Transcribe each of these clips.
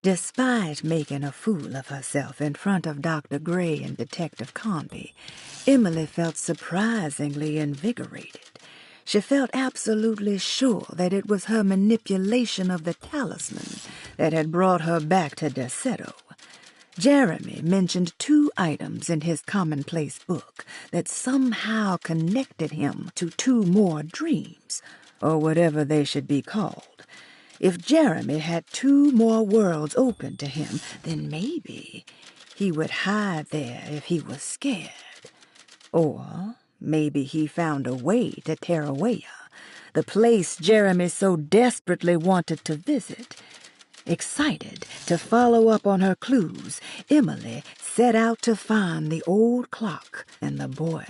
Despite making a fool of herself in front of Dr. Gray and Detective Conby, Emily felt surprisingly invigorated. She felt absolutely sure that it was her manipulation of the talisman that had brought her back to Derceto. Jeremy mentioned 2 items in his commonplace book that somehow connected him to 2 more dreams, or whatever they should be called. If Jeremy had 2 more worlds open to him, then maybe he would hide there if he was scared. Or maybe he found a way to Tarawea, the place Jeremy so desperately wanted to visit. Excited to follow up on her clues, Emily set out to find the old clock and the boiler.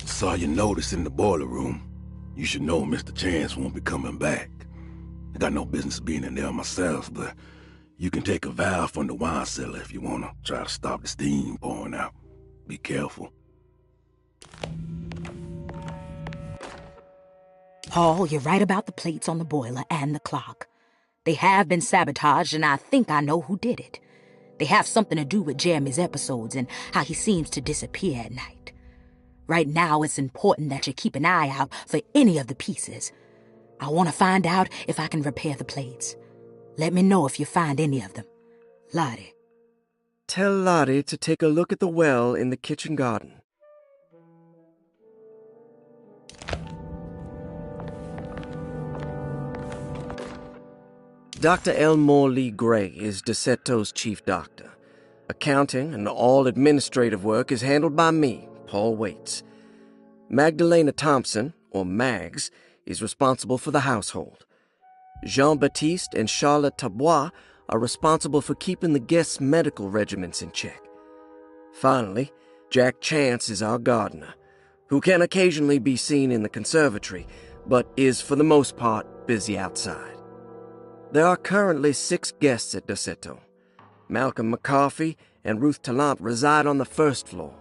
Saw your notice in the boiler room. You should know Mr. Chance won't be coming back. I got no business being in there myself, but you can take a valve from the wine cellar if you want to try to stop the steam pouring out. Be careful. Paul, you're right about the plates on the boiler and the clock. They have been sabotaged, and I think I know who did it. They have something to do with Jeremy's episodes and how he seems to disappear at night. Right now, it's important that you keep an eye out for any of the pieces. I want to find out if I can repair the plates. Let me know if you find any of them. Lottie. Tell Lottie to take a look at the well in the kitchen garden. Dr. Elmore Lee Gray is Deceto's chief doctor. Accounting and all administrative work is handled by me, Paul Waits. Magdalena Thompson, or Mags, is responsible for the household. Jean-Baptiste and Charlotte Tabois are responsible for keeping the guests' medical regimens in check. Finally, Jack Chance is our gardener, who can occasionally be seen in the conservatory, but is for the most part busy outside. There are currently 6 guests at Derceto. Malcolm McCarthy and Ruth Tallant reside on the first floor.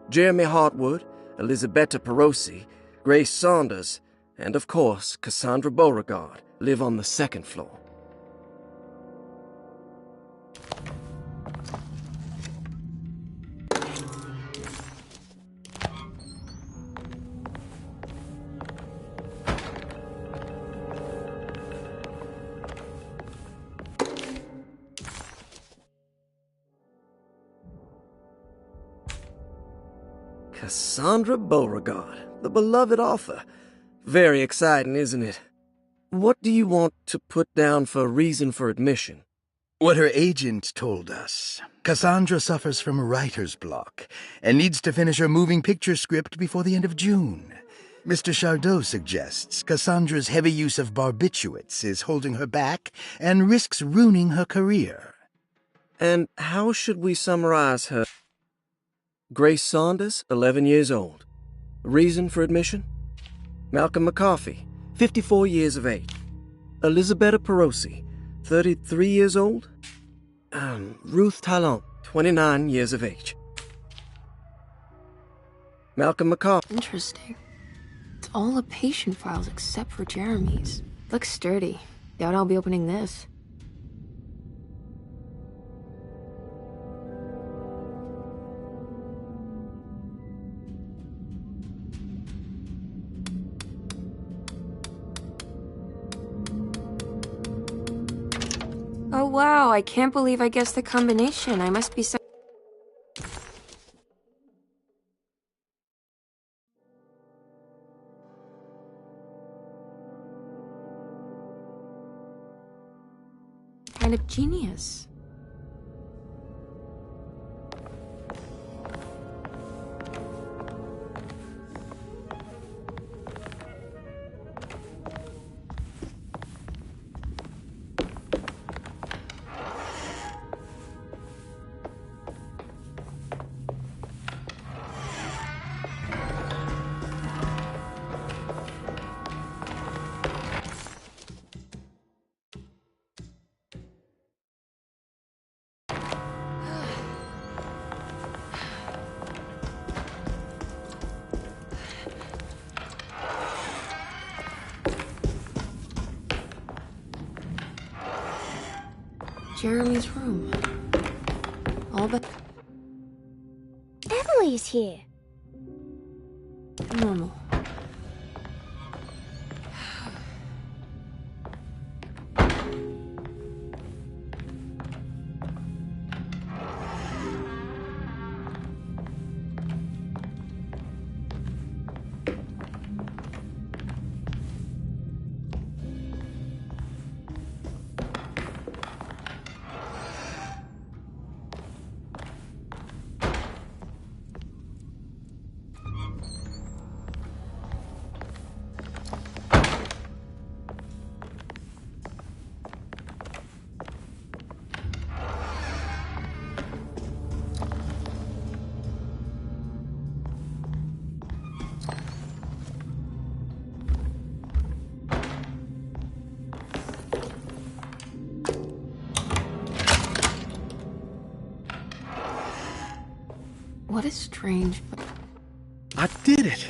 Jeremy Hartwood, Elisabetta Perosi, Grace Saunders, and of course Cassandra Beauregard live on the second floor. Cassandra Beauregard, the beloved author. Very exciting, isn't it? What do you want to put down for reason for admission? What her agent told us. Cassandra suffers from writer's block and needs to finish her moving picture script before the end of June. Mr. Chardot suggests Cassandra's heavy use of barbiturates is holding her back and risks ruining her career. And how should we summarize her? Grace Saunders, 11 years old. Reason for admission? Malcolm McCarthy, 54 years of age. Elisabetta Perosi, 33 years old. Ruth Tallant, 29 years of age. Malcolm McCarthy. Interesting. It's all the patient files except for Jeremy's. Looks sturdy. Doubt I'll be opening this. Oh wow, I can't believe I guessed the combination. I must be so... kind of genius. Jeremy's room. All but Emily's here. normal. What a strange... I did it!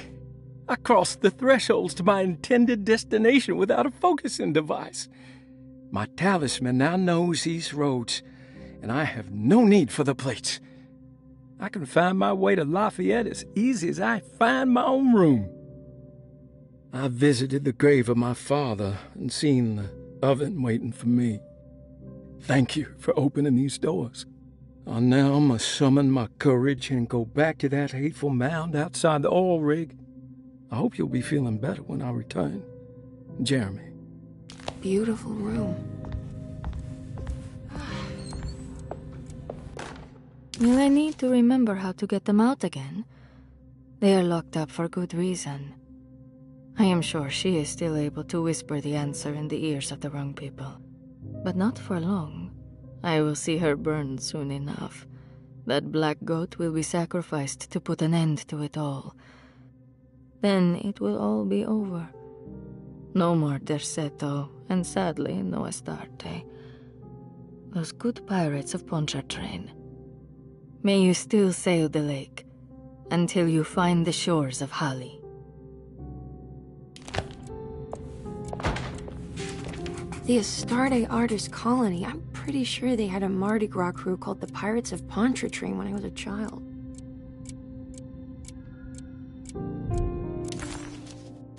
I crossed the thresholds to my intended destination without a focusing device. My talisman now knows these roads, and I have no need for the plates. I can find my way to Lafayette as easy as I find my own room. I visited the grave of my father and seen the oven waiting for me. Thank you for opening these doors. I now must summon my courage and go back to that hateful mound outside the oil rig. I hope you'll be feeling better when I return. Jeremy. Beautiful room. Will I need to remember how to get them out again? They are locked up for good reason. I am sure she is still able to whisper the answer in the ears of the wrong people. But not for long. I will see her burned soon enough. That black goat will be sacrificed to put an end to it all. Then it will all be over. No more Derceto, and sadly, no Astarte. Those good pirates of Pontchartrain. May you still sail the lake, until you find the shores of Hali. The Astarte Artist Colony. I'm pretty sure they had a Mardi Gras crew called the Pirates of Pontchartrain when I was a child.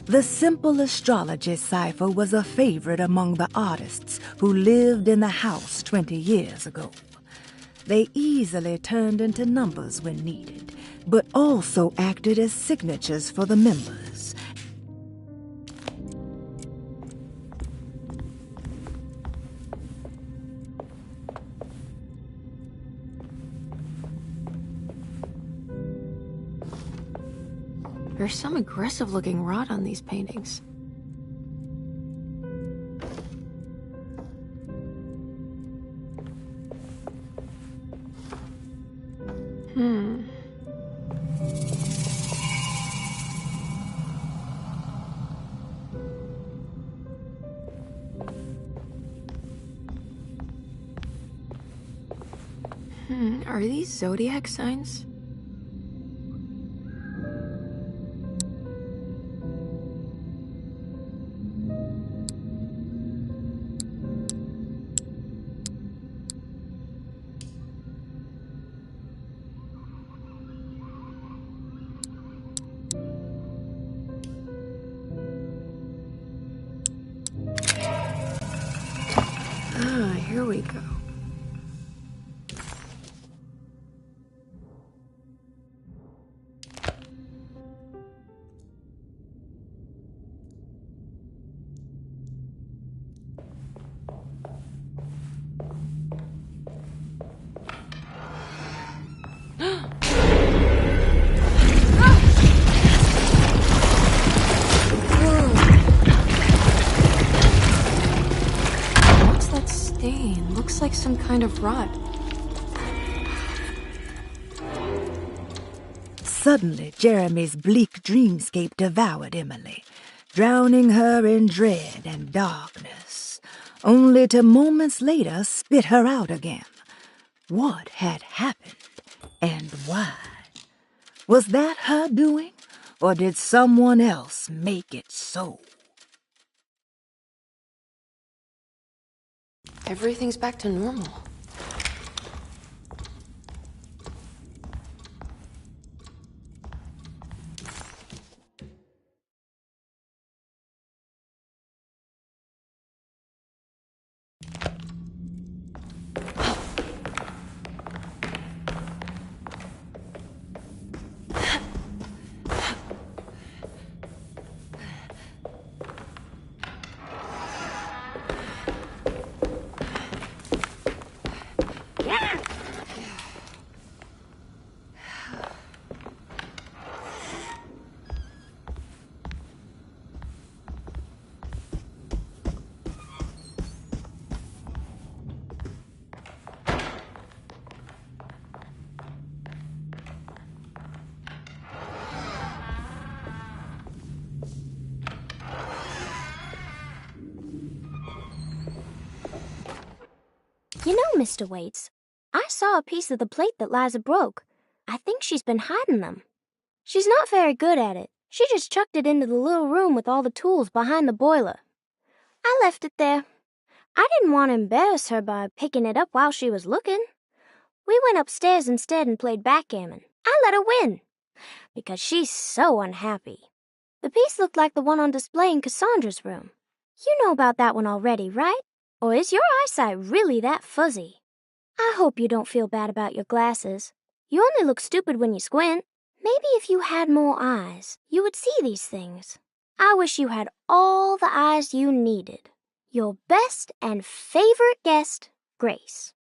The simple astrology cipher was a favorite among the artists who lived in the house 20 years ago. They easily turned into numbers when needed, but also acted as signatures for the members. There's some aggressive-looking rot on these paintings. Are these zodiac signs? Here we go. Looks like some kind of rot. Suddenly, Jeremy's bleak dreamscape devoured Emily, drowning her in dread and darkness, only to moments later spit her out again. What had happened, and why? Was that her doing, or did someone else make it so? Everything's back to normal. You know, Mr. Waits, I saw a piece of the plate that Liza broke. I think she's been hiding them. She's not very good at it. She just chucked it into the little room with all the tools behind the boiler. I left it there. I didn't want to embarrass her by picking it up while she was looking. We went upstairs instead and played backgammon. I let her win, because she's so unhappy. The piece looked like the one on display in Cassandra's room. You know about that one already, right? Or is your eyesight really that fuzzy? I hope you don't feel bad about your glasses. You only look stupid when you squint. Maybe if you had more eyes, you would see these things. I wish you had all the eyes you needed. Your best and favorite guest, Grace.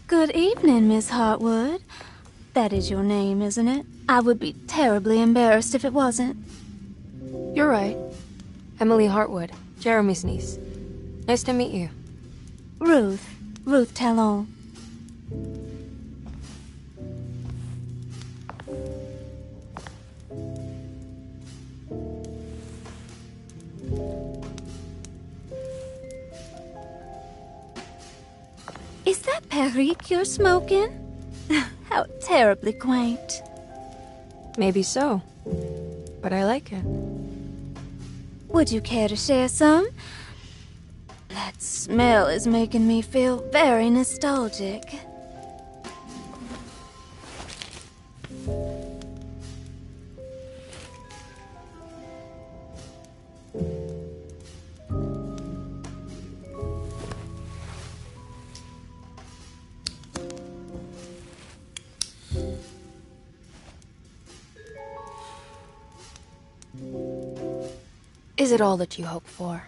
Good evening, Miss Hartwood. That is your name, isn't it? I would be terribly embarrassed if it wasn't. You're right. Emily Hartwood, Jeremy's niece. Nice to meet you. Ruth Talon. Is that Perique you're smoking? How terribly quaint. Maybe so, but I like it. Would you care to share some? That smell is making me feel very nostalgic. Is it all that you hope for?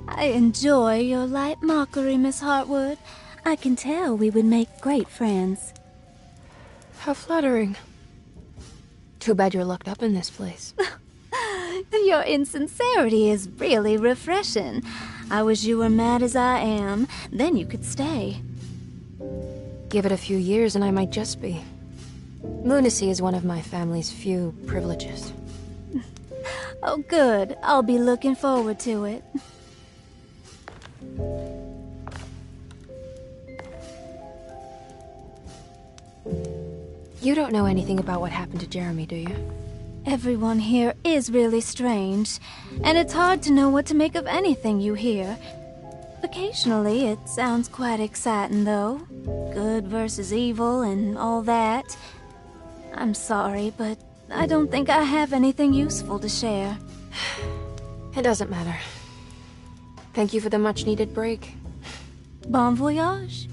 I enjoy your light mockery, Miss Hartwood. I can tell we would make great friends. How flattering. Too bad you're locked up in this place. Your insincerity is really refreshing. I wish you were mad as I am. Then you could stay. Give it a few years and I might just be. Lunacy is one of my family's few privileges. Oh, good. I'll be looking forward to it. You don't know anything about what happened to Jeremy, do you? Everyone here is really strange, and it's hard to know what to make of anything you hear. Occasionally, it sounds quite exciting, though. Good versus evil and all that. I'm sorry, but I don't think I have anything useful to share. It doesn't matter. Thank you for the much-needed break. Bon voyage.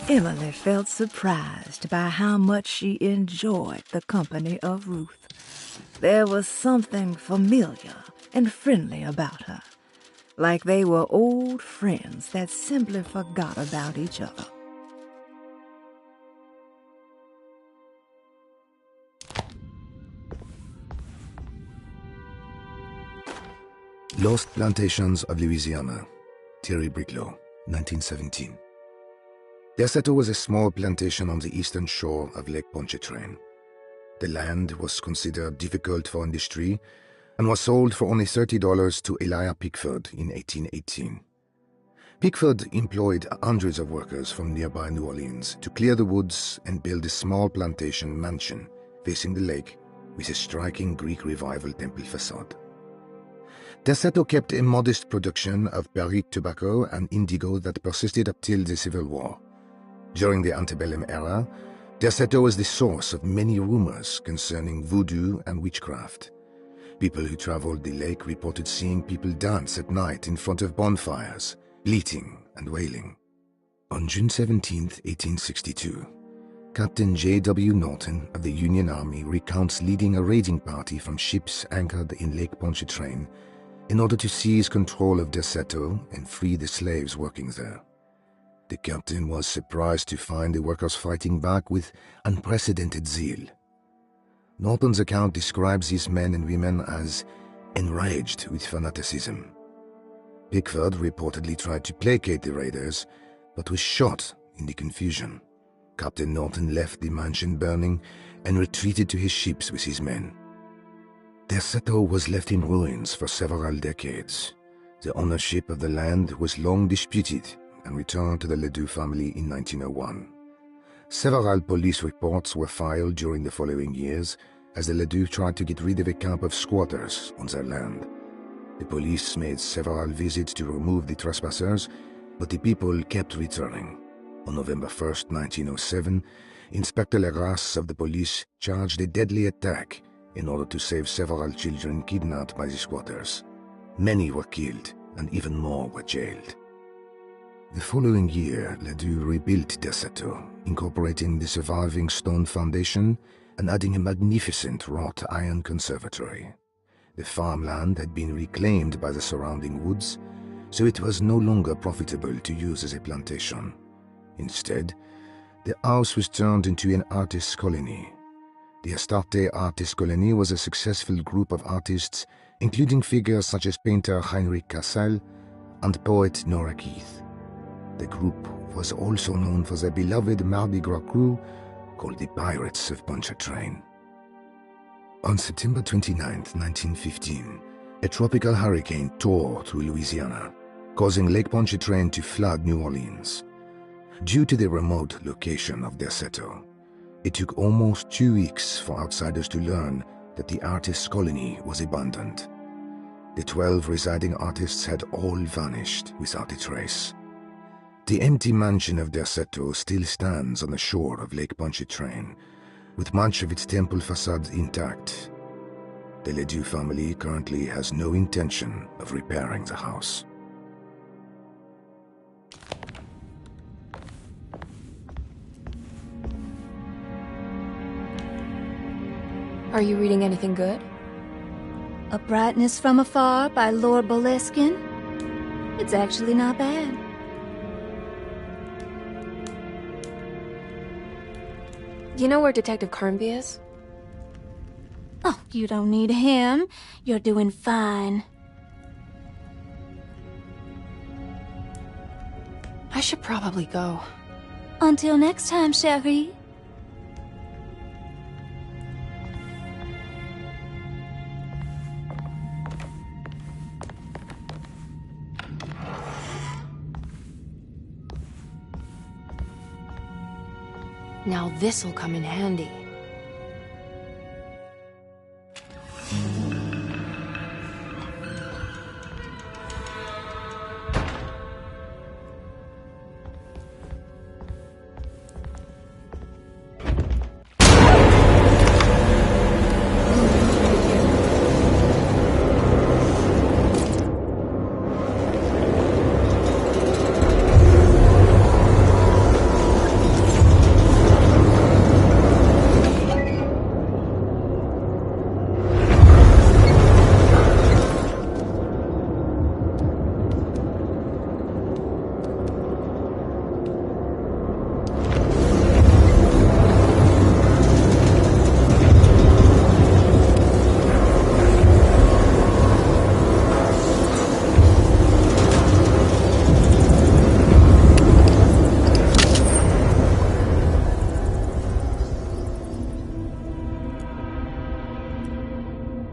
Emily felt surprised by how much she enjoyed the company of Ruth. There was something familiar and friendly about her, like they were old friends that simply forgot about each other. Lost Plantations of Louisiana, Thierry Briclot, 1917. Derceto was a small plantation on the eastern shore of Lake Pontchartrain. The land was considered difficult for industry and was sold for only $30 to Elijah Pickford in 1818. Pickford employed hundreds of workers from nearby New Orleans to clear the woods and build a small plantation mansion facing the lake with a striking Greek Revival temple facade. Derceto kept a modest production of Perique tobacco and indigo that persisted up till the Civil War. During the antebellum era, Derceto was the source of many rumors concerning voodoo and witchcraft. People who traveled the lake reported seeing people dance at night in front of bonfires, bleating and wailing. On June 17, 1862, Captain J.W. Norton of the Union Army recounts leading a raiding party from ships anchored in Lake Pontchartrain in order to seize control of Derceto and free the slaves working there. The captain was surprised to find the workers fighting back with unprecedented zeal. Norton's account describes these men and women as enraged with fanaticism. Pickford reportedly tried to placate the raiders, but was shot in the confusion. Captain Norton left the mansion burning and retreated to his ships with his men. Derceto was left in ruins for several decades. The ownership of the land was long disputed and returned to the Ledoux family in 1901. Several police reports were filed during the following years as the Ledoux tried to get rid of a camp of squatters on their land. The police made several visits to remove the trespassers, but the people kept returning. On November 1, 1907, Inspector Legrasse of the police charged a deadly attack in order to save several children kidnapped by the squatters. Many were killed and even more were jailed. The following year, Ledoux rebuilt Derceto, incorporating the surviving stone foundation and adding a magnificent wrought iron conservatory. The farmland had been reclaimed by the surrounding woods, so it was no longer profitable to use as a plantation. Instead, the house was turned into an artist's colony. The Astarte Artist Colony was a successful group of artists, including figures such as painter Heinrich Cassel and poet Nora Keith. The group was also known for their beloved Mardi Gras crew called the Pirates of Pontchartrain. On September 29, 1915, a tropical hurricane tore through Louisiana, causing Lake Pontchartrain to flood New Orleans. Due to the remote location of Derceto, it took almost 2 weeks for outsiders to learn that the artist's colony was abandoned. The 12 residing artists had all vanished without a trace. The empty mansion of Derceto still stands on the shore of Lake Pontchartrain, with much of its temple facade intact. The Ledoux family currently has no intention of repairing the house. Are you reading anything good? A Brightness from Afar by Lord Boleskine. It's actually not bad. You know where Detective Carnby is? Oh, you don't need him. You're doing fine. I should probably go. Until next time, chérie. Now this'll come in handy.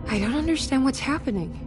I don't understand what's happening.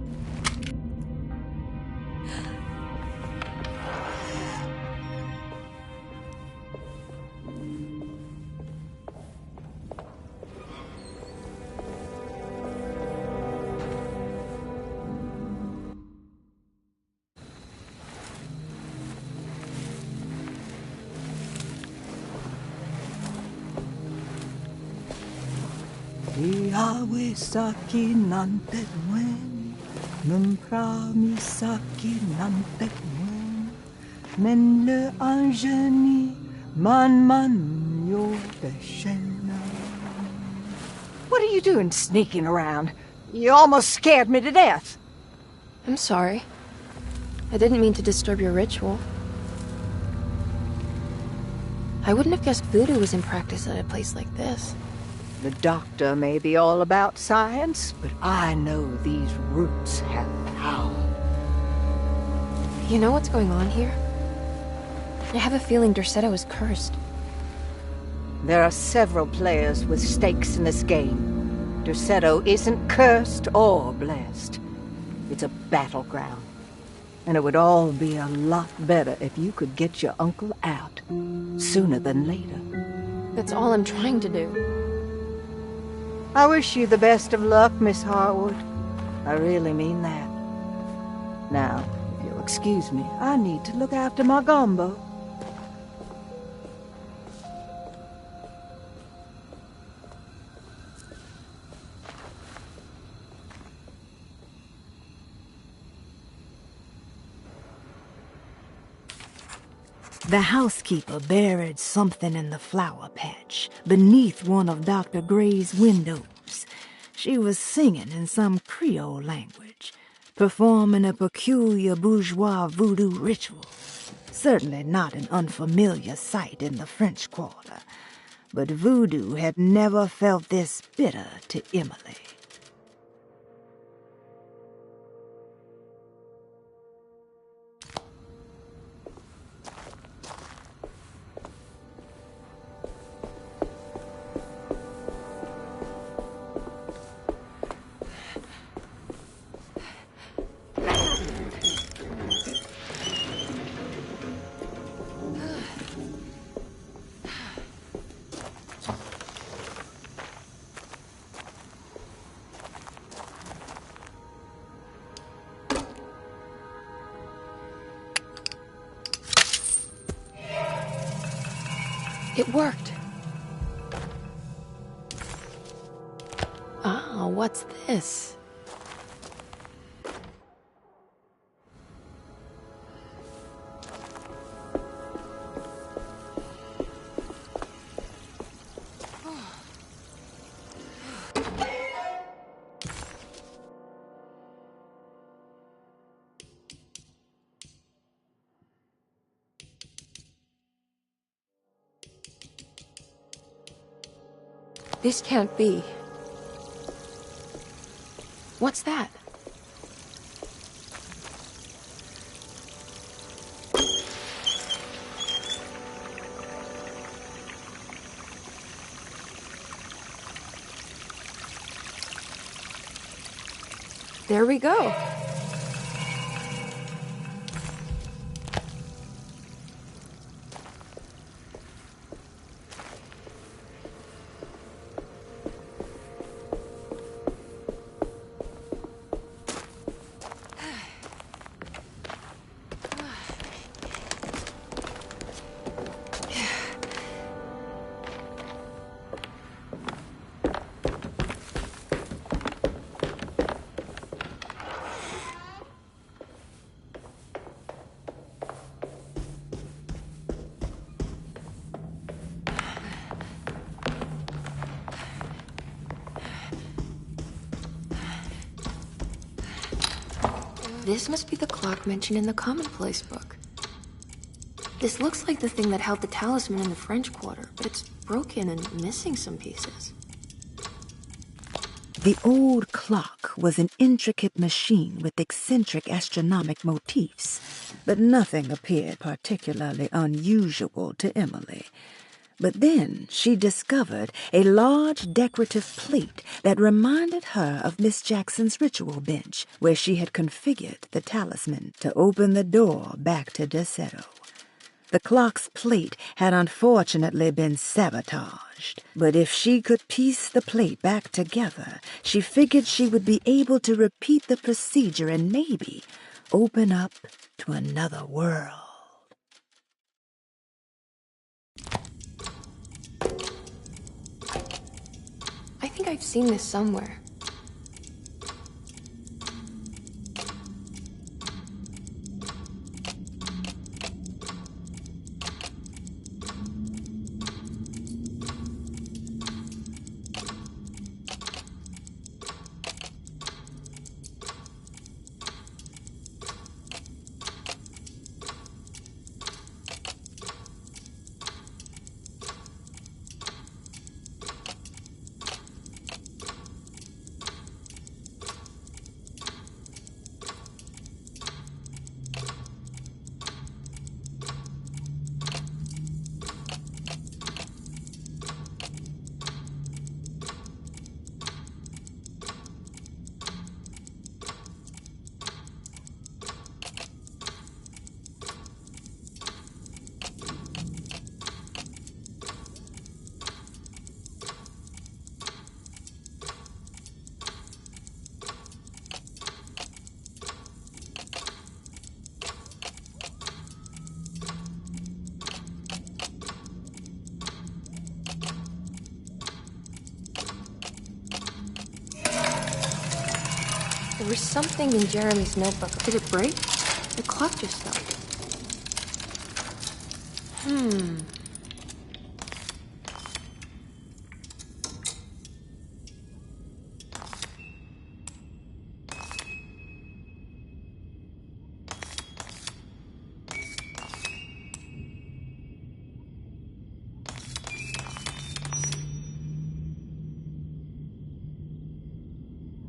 Iawe saki nante ngwen, memprami saki nante ngwen, men le anjeni man yo deshena. What are you doing sneaking around? You almost scared me to death. I'm sorry. I didn't mean to disturb your ritual. I wouldn't have guessed voodoo was in practice at a place like this. The doctor may be all about science, but I know these roots have power. You know what's going on here? I have a feeling Derceto is cursed. There are several players with stakes in this game. Derceto isn't cursed or blessed. It's a battleground. And it would all be a lot better if you could get your uncle out sooner than later. That's all I'm trying to do. I wish you the best of luck, Miss Harwood. I really mean that. Now, if you'll excuse me, I need to look after my gumbo. The housekeeper buried something in the flower patch beneath one of Dr. Gray's windows. She was singing in some Creole language, performing a peculiar bourgeois voodoo ritual. Certainly not an unfamiliar sight in the French Quarter, but voodoo had never felt this bitter to Emily. It worked. Ah, what's this? This can't be. What's that? There we go. This must be the clock mentioned in the Commonplace book. This looks like the thing that held the talisman in the French Quarter, but it's broken and missing some pieces. The old clock was an intricate machine with eccentric astronomic motifs, but nothing appeared particularly unusual to Emily. But then she discovered a large decorative plate that reminded her of Miss Jackson's ritual bench, where she had configured the talisman to open the door back to Deseto. The clock's plate had unfortunately been sabotaged, but if she could piece the plate back together, she figured she would be able to repeat the procedure and maybe open up to another world. I think I've seen this somewhere. There was something in Jeremy's notebook. Did it break? The clock just stopped.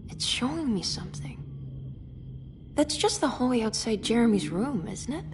It's showing me something. That's just the hallway outside Jeremy's room, isn't it?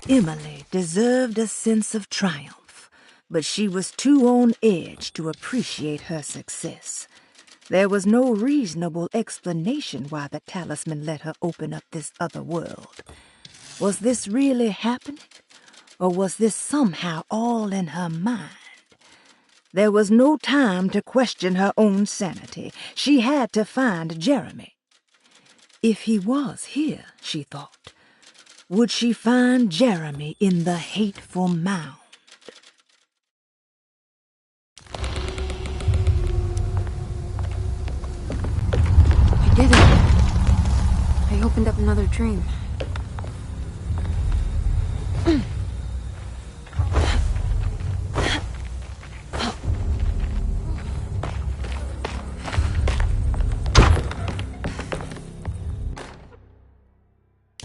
Emily deserved a sense of triumph, but she was too on edge to appreciate her success. There was no reasonable explanation why the talisman let her open up this other world. Was this really happening? Or was this somehow all in her mind? There was no time to question her own sanity. She had to find Jeremy. If he was here, she thought, would she find Jeremy in the hateful mound? I did it. I opened up another dream.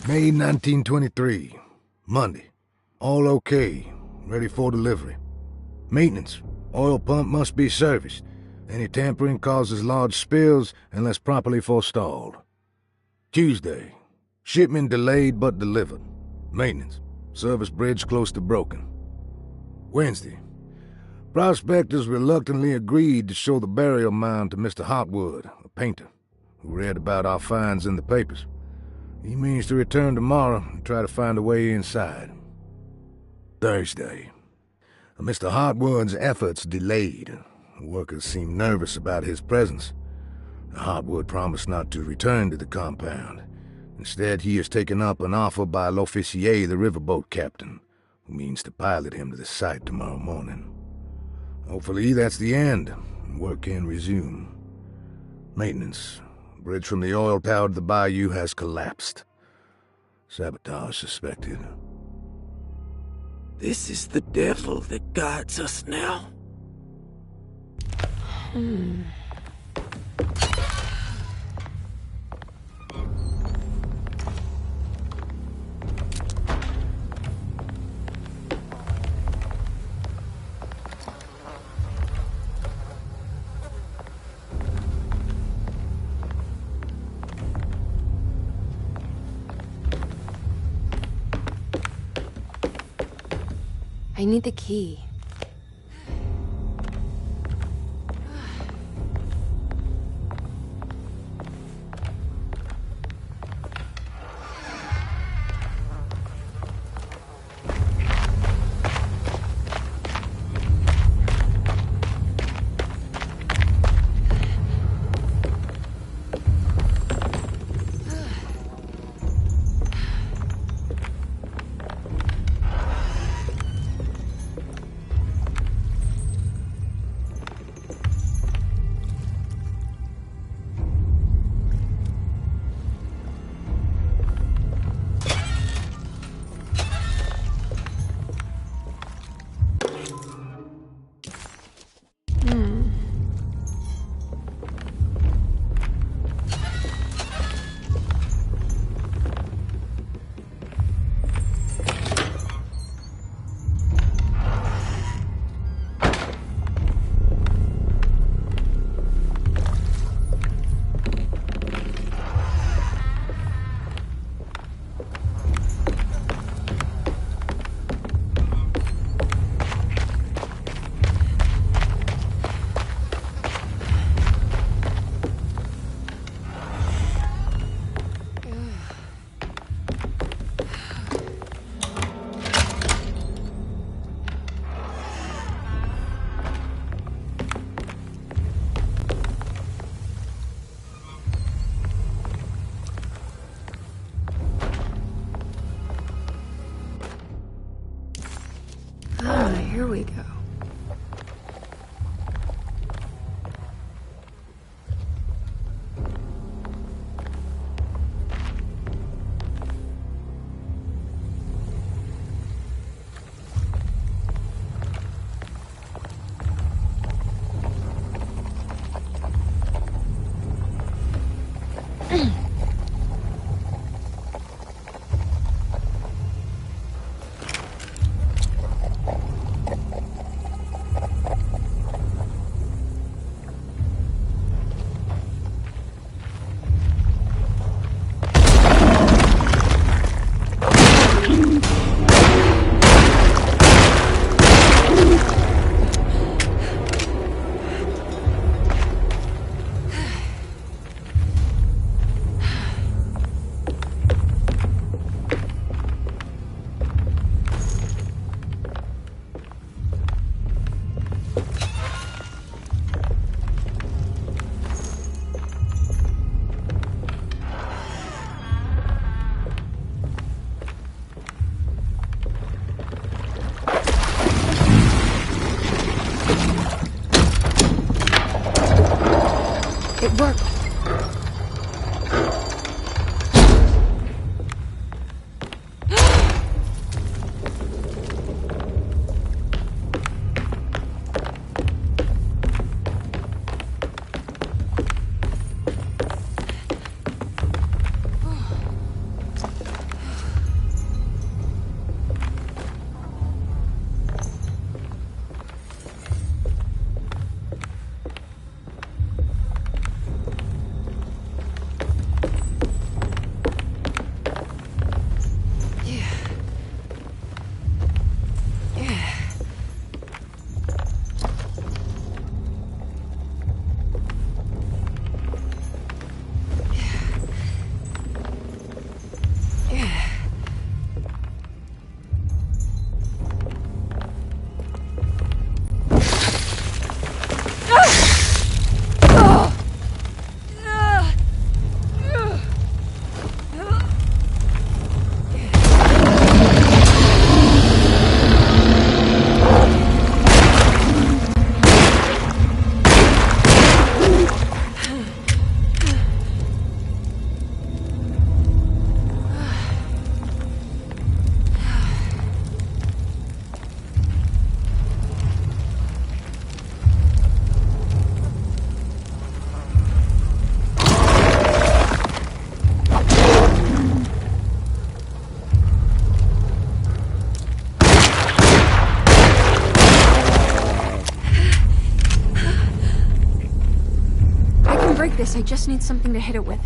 May 1923, Monday. All okay, ready for delivery. Maintenance, oil pump must be serviced. Any tampering causes large spills unless properly forestalled. Tuesday, shipment delayed but delivered. Maintenance, service bridge close to broken. Wednesday, prospectors reluctantly agreed to show the burial mound to Mr. Hotwood, a painter, who read about our finds in the papers. He means to return tomorrow and try to find a way inside. Thursday. Mr. Hotwood's efforts delayed. The workers seemed nervous about his presence. Hotwood promised not to return to the compound. Instead, he has taken up an offer by L'Officier, the riverboat captain, who means to pilot him to the site tomorrow morning. Hopefully that's the end. Work can resume. Maintenance. Bridge from the oil tower to the bayou has collapsed. Sabotage suspected. This is the devil that guides us now. I need the key. Here we go. It worked. this. I just need something to hit it with.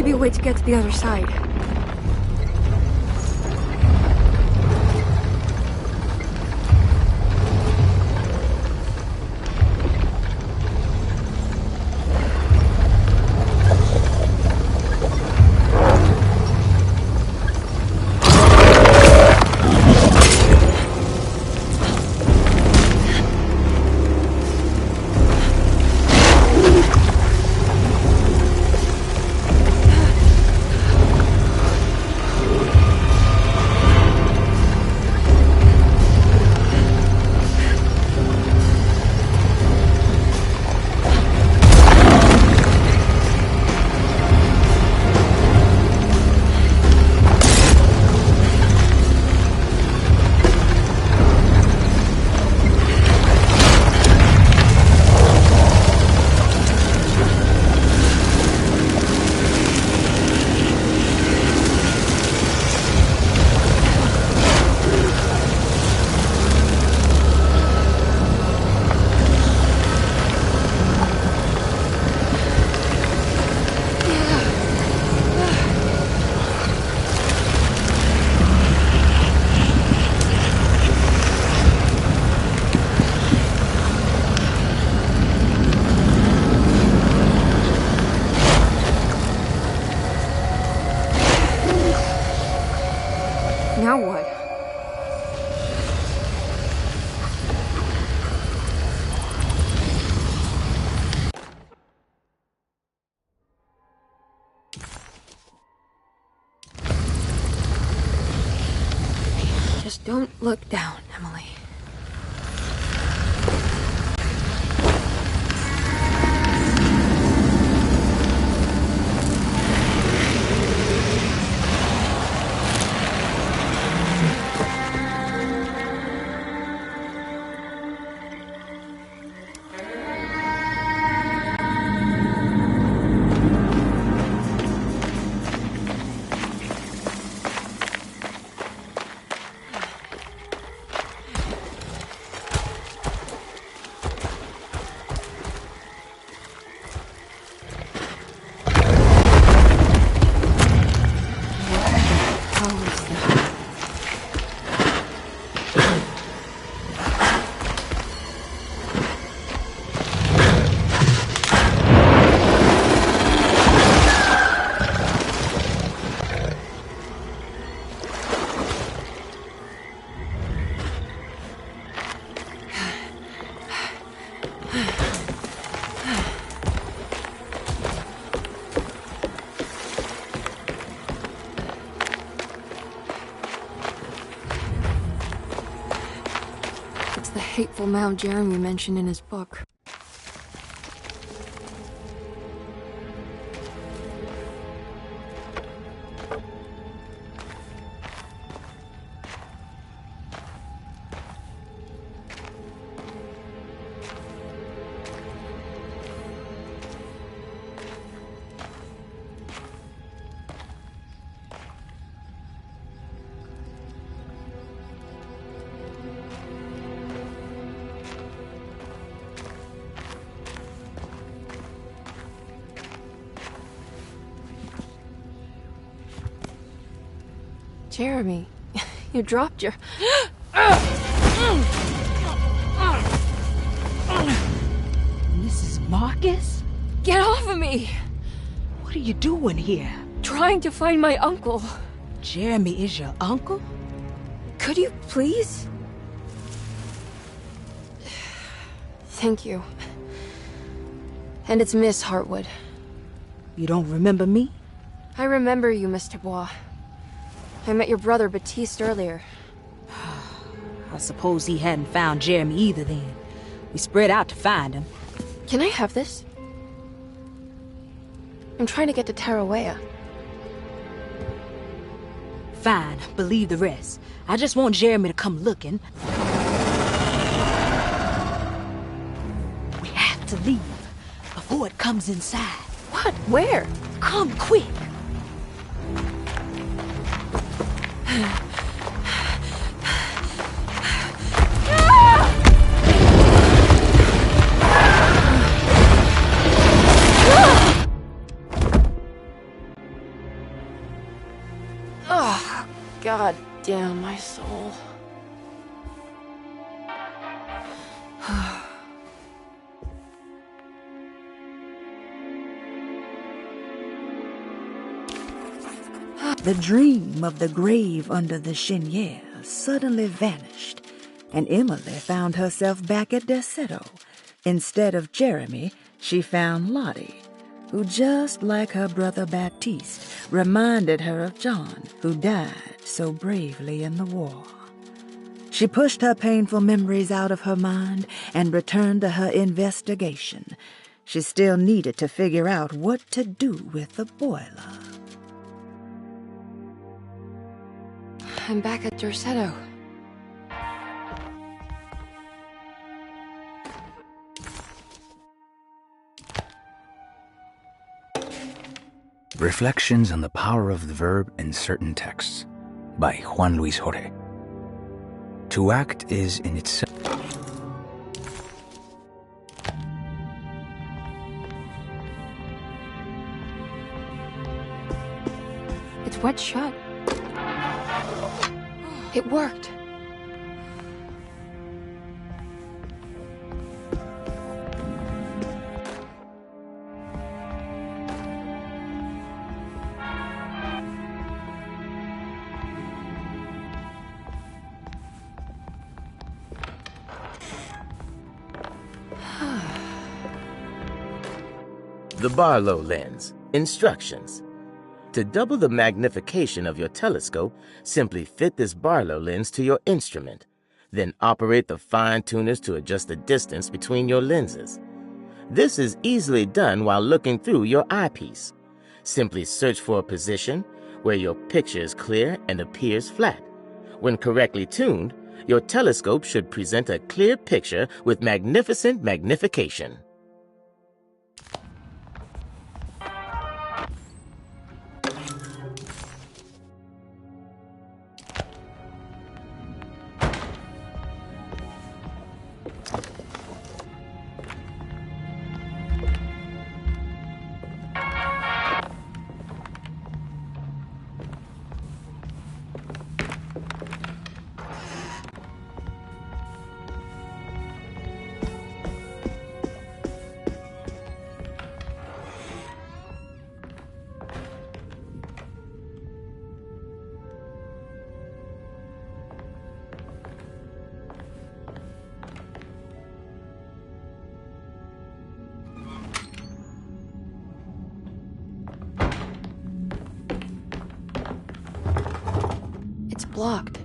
to be a way to get to the other side. Now what? Just don't look down, Emily. The hateful mound Jeremy mentioned in his book. Jeremy, you dropped your... Mrs. Marcus? Get off of me! What are you doing here? Trying to find my uncle. Jeremy is your uncle? Could you please? Thank you. And it's Miss Hartwood. You don't remember me? I remember you, Miss Dubois. I met your brother Baptiste earlier. I suppose he hadn't found Jeremy either then. We spread out to find him. Can I have this? I'm trying to get to Tarawea. Fine, believe the rest. I just want Jeremy to come looking. We have to leave before it comes inside. What? Where? Come quick. Damn my soul. The dream of the grave under the cheniere suddenly vanished, and Emily found herself back at Derceto. Instead of Jeremy, she found Lottie, who, just like her brother Baptiste, reminded her of John, who died so bravely in the war. She pushed her painful memories out of her mind and returned to her investigation. She still needed to figure out what to do with the boiler. I'm back at Derceto. Reflections on the Power of the Verb in Certain Texts by Juan Luis Jorge. To act is in itself. It's wet shut. It worked. The Barlow lens. Instructions. To double the magnification of your telescope, simply fit this Barlow lens to your instrument. Then operate the fine-tuners to adjust the distance between your lenses. This is easily done while looking through your eyepiece. Simply search for a position where your picture is clear and appears flat. When correctly tuned, your telescope should present a clear picture with magnificent magnification. It's blocked.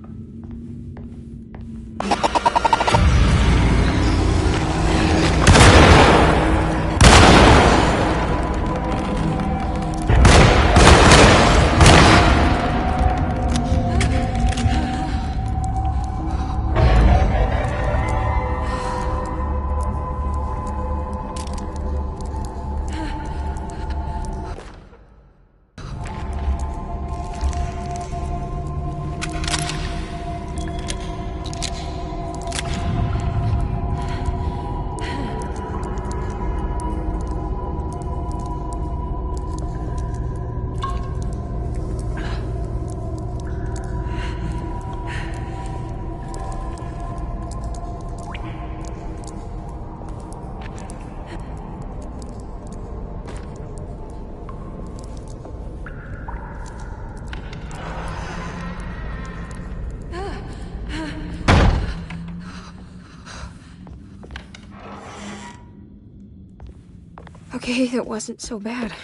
Okay, that wasn't so bad.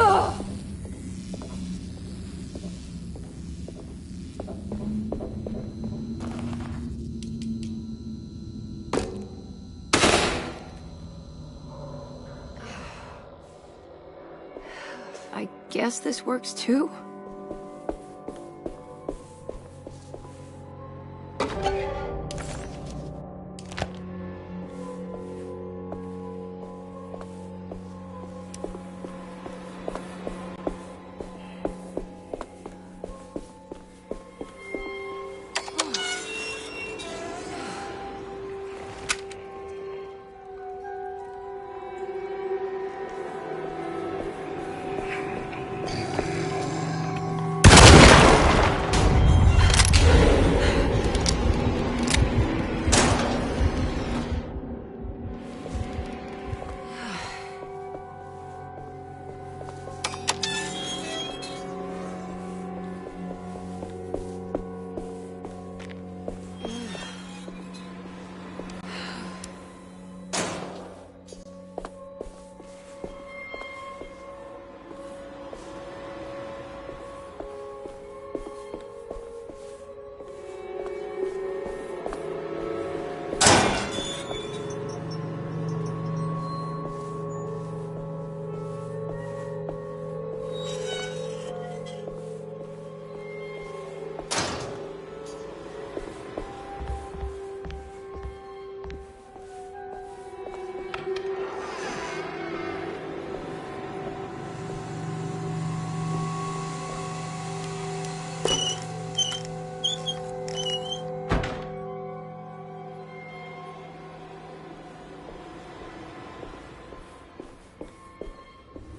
Ugh. I guess this works too.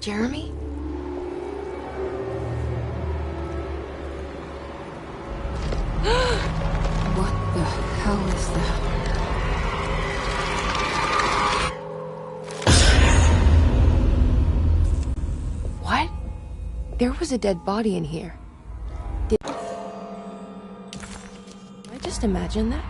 Jeremy? What the hell is that? What? There was a dead body in here. Did I just imagine that?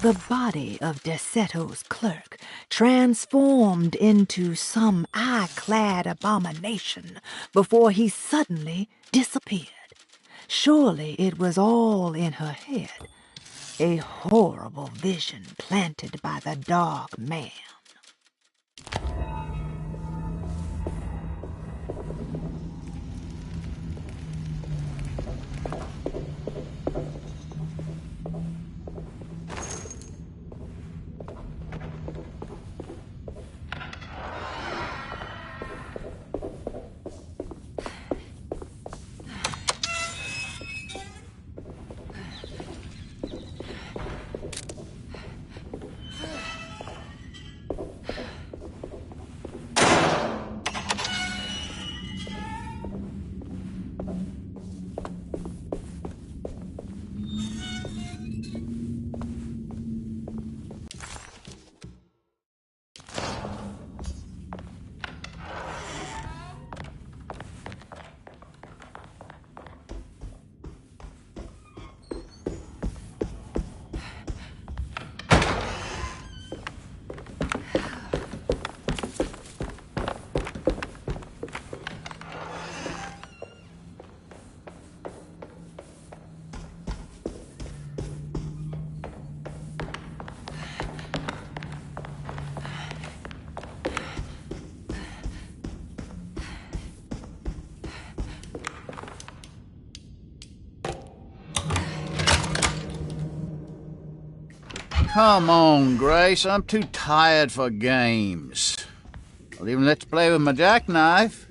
The body of Deceto's clerk transformed into some eye-clad abomination before he suddenly disappeared. Surely it was all in her head, a horrible vision planted by the Dog Man. Come on, Grace. I'm too tired for games. I'll even let you play with my jackknife.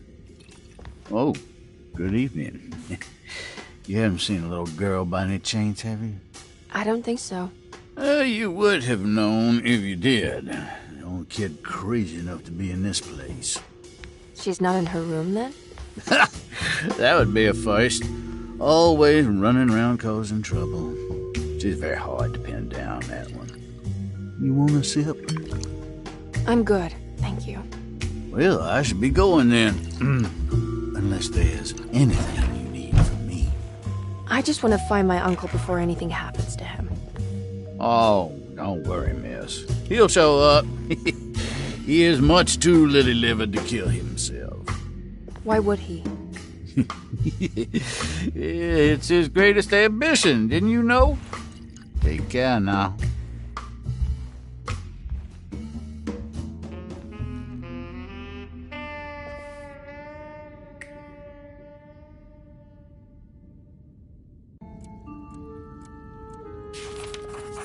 Oh, good evening. You haven't seen a little girl by any chance, have you? I don't think so. You would have known if you did. The only kid crazy enough to be in this place. She's not in her room, then? That would be a first. Always running around causing trouble. She's very hard to pin down, that one. You want a sip? I'm good, thank you. Well, I should be going then. Unless there's anything you need from me. I just want to find my uncle before anything happens to him. Oh, don't worry, miss. He'll show up. He is much too lily-livered to kill himself. Why would he? It's his greatest ambition, didn't you know? Take care now.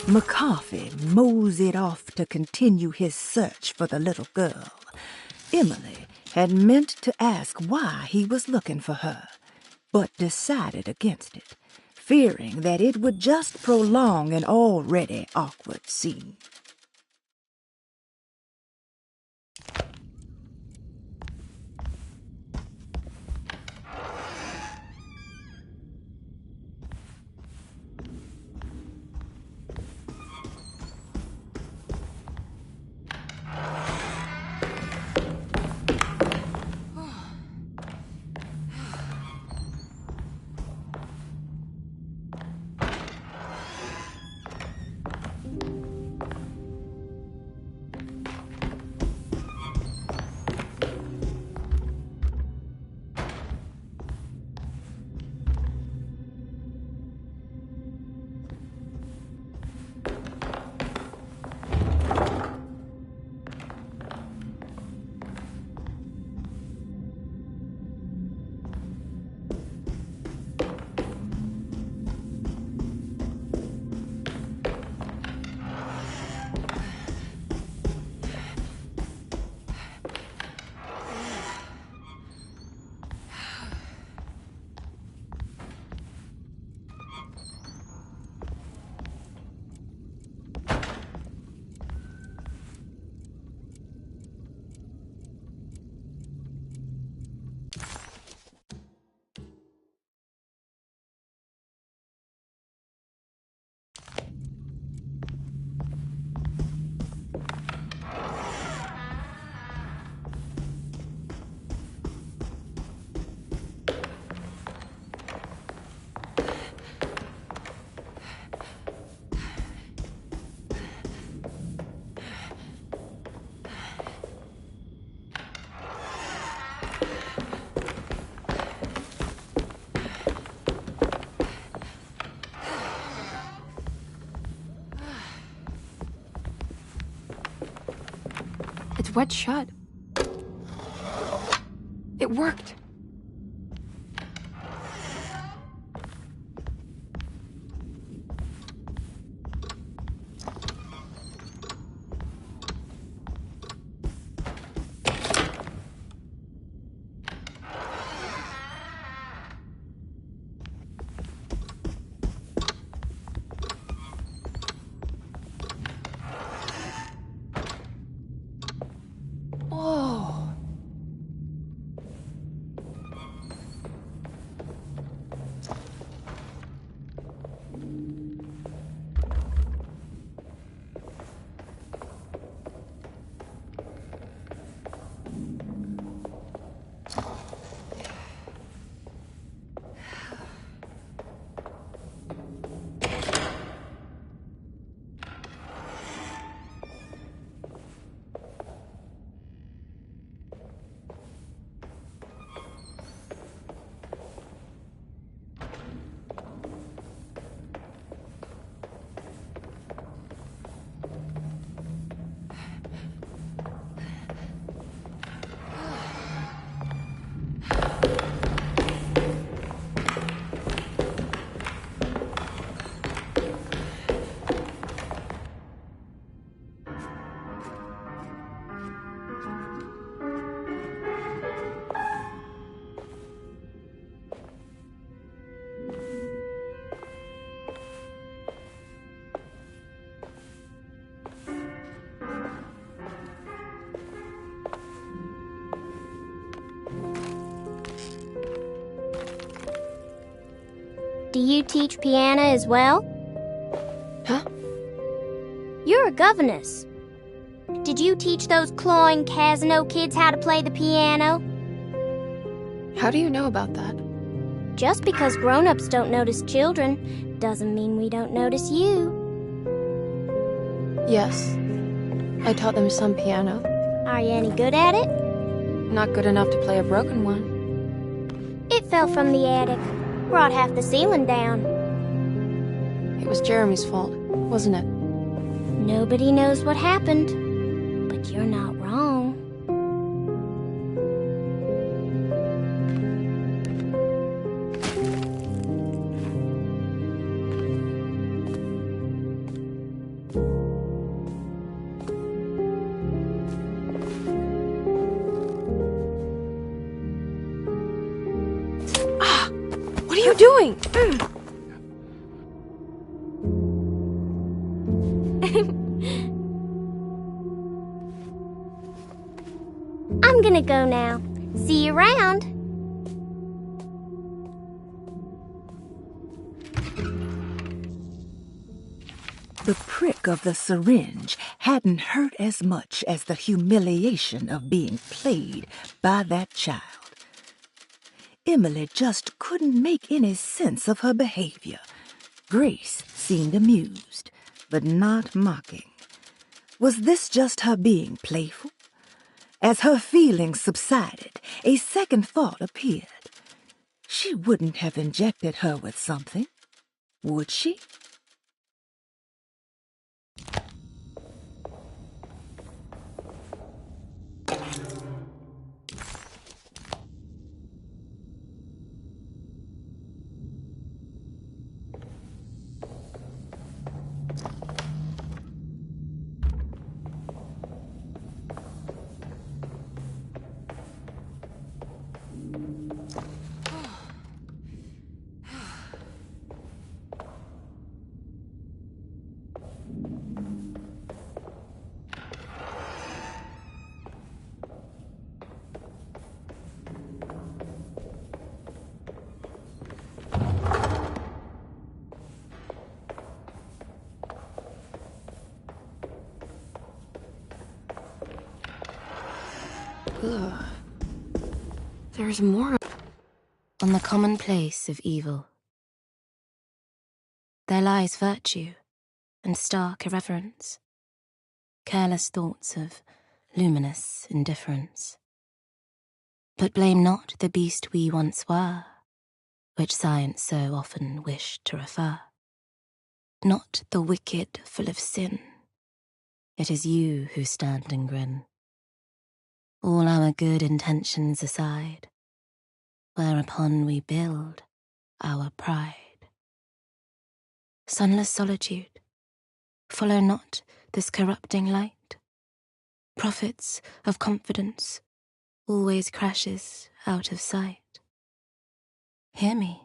McCarthy moseyed off to continue his search for the little girl. Emily had meant to ask why he was looking for her, but decided against it, fearing that it would just prolong an already awkward scene. It's wet shut. It worked. Do you teach piano as well? Huh? You're a governess. Did you teach those clawing Casino kids how to play the piano? How do you know about that? Just because grown-ups don't notice children doesn't mean we don't notice you. Yes. I taught them some piano. Are you any good at it? Not good enough to play a broken one. It fell from the attic. Brought half the ceiling down. It was Jeremy's fault, wasn't it? Nobody knows what happened. But you're not wrong. What are you doing? I'm gonna go now. See you around. The prick of the syringe hadn't hurt as much as the humiliation of being played by that child. Emily just couldn't make any sense of her behavior. Grace seemed amused, but not mocking. Was this just her being playful? As her feelings subsided, a second thought appeared. She wouldn't have injected her with something, would she? Ugh. There's more. On the commonplace of evil, there lies virtue and stark irreverence, careless thoughts of luminous indifference. But blame not the beast we once were, which science so often wished to refer. Not the wicked full of sin, it is you who stand and grin. All our good intentions aside, whereupon we build our pride. Sunless solitude, follow not this corrupting light. Prophets of confidence always crashes out of sight. Hear me,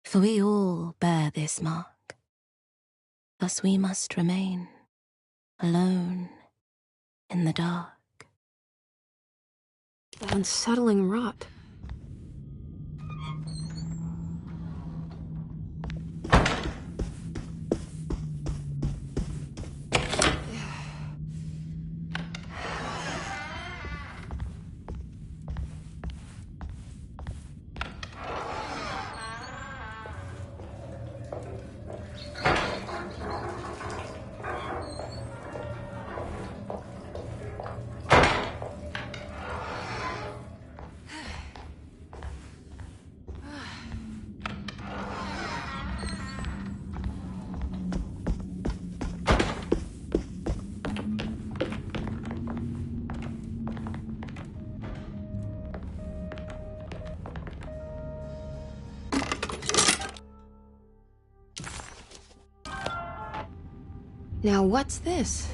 for we all bear this mark. Thus we must remain alone in the dark. The unsettling rot. Now what's this?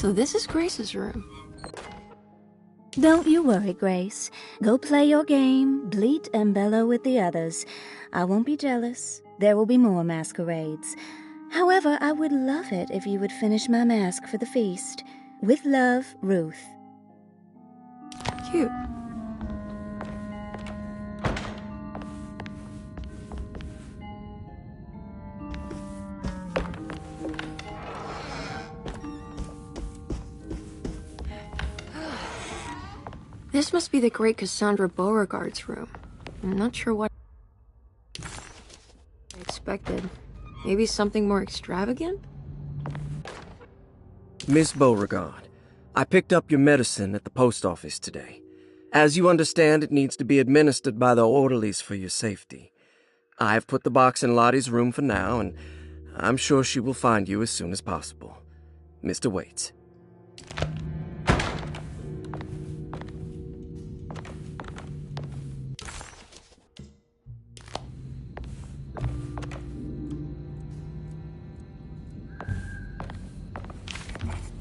So this is Grace's room. Don't you worry, Grace. Go play your game, bleat and bellow with the others. I won't be jealous. There will be more masquerades. However, I would love it if you would finish my mask for the feast. With love, Ruth. Cute. This must be the great Cassandra Beauregard's room. I'm not sure what I expected. Maybe something more extravagant? Miss Beauregard, I picked up your medicine at the post office today. As you understand, it needs to be administered by the orderlies for your safety. I've put the box in Lottie's room for now, and I'm sure she will find you as soon as possible. Mr. Waits.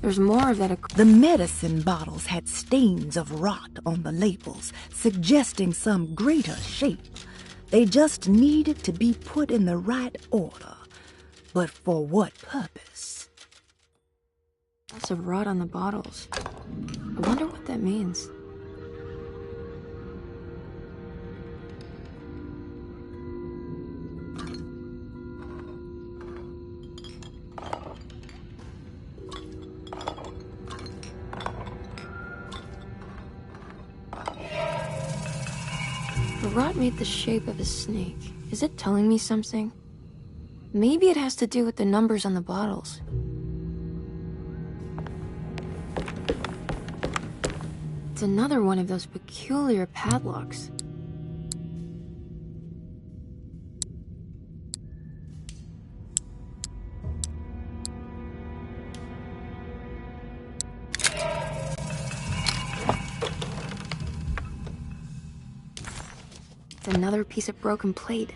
There's more of that. The medicine bottles had stains of rot on the labels, suggesting some greater shape. They just needed to be put in the right order. But for what purpose? Lots of rot on the bottles. I wonder what that means. The rot made the shape of a snake. Is it telling me something? Maybe it has to do with the numbers on the bottles. It's another one of those peculiar padlocks. It's another piece of broken plate.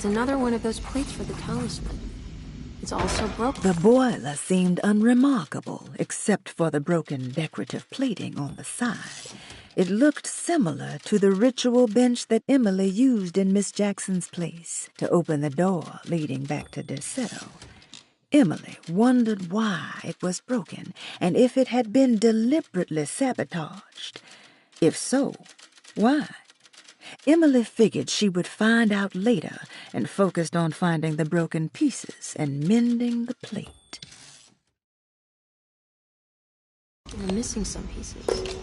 It's another one of those plates for the talisman. It's also broken. The boiler seemed unremarkable, except for the broken decorative plating on the side. It looked similar to the ritual bench that Emily used in Miss Jackson's place to open the door leading back to Derceto. Emily wondered why it was broken and if it had been deliberately sabotaged. If so, why? Emily figured she would find out later and focused on finding the broken pieces and mending the plate. We're missing some pieces.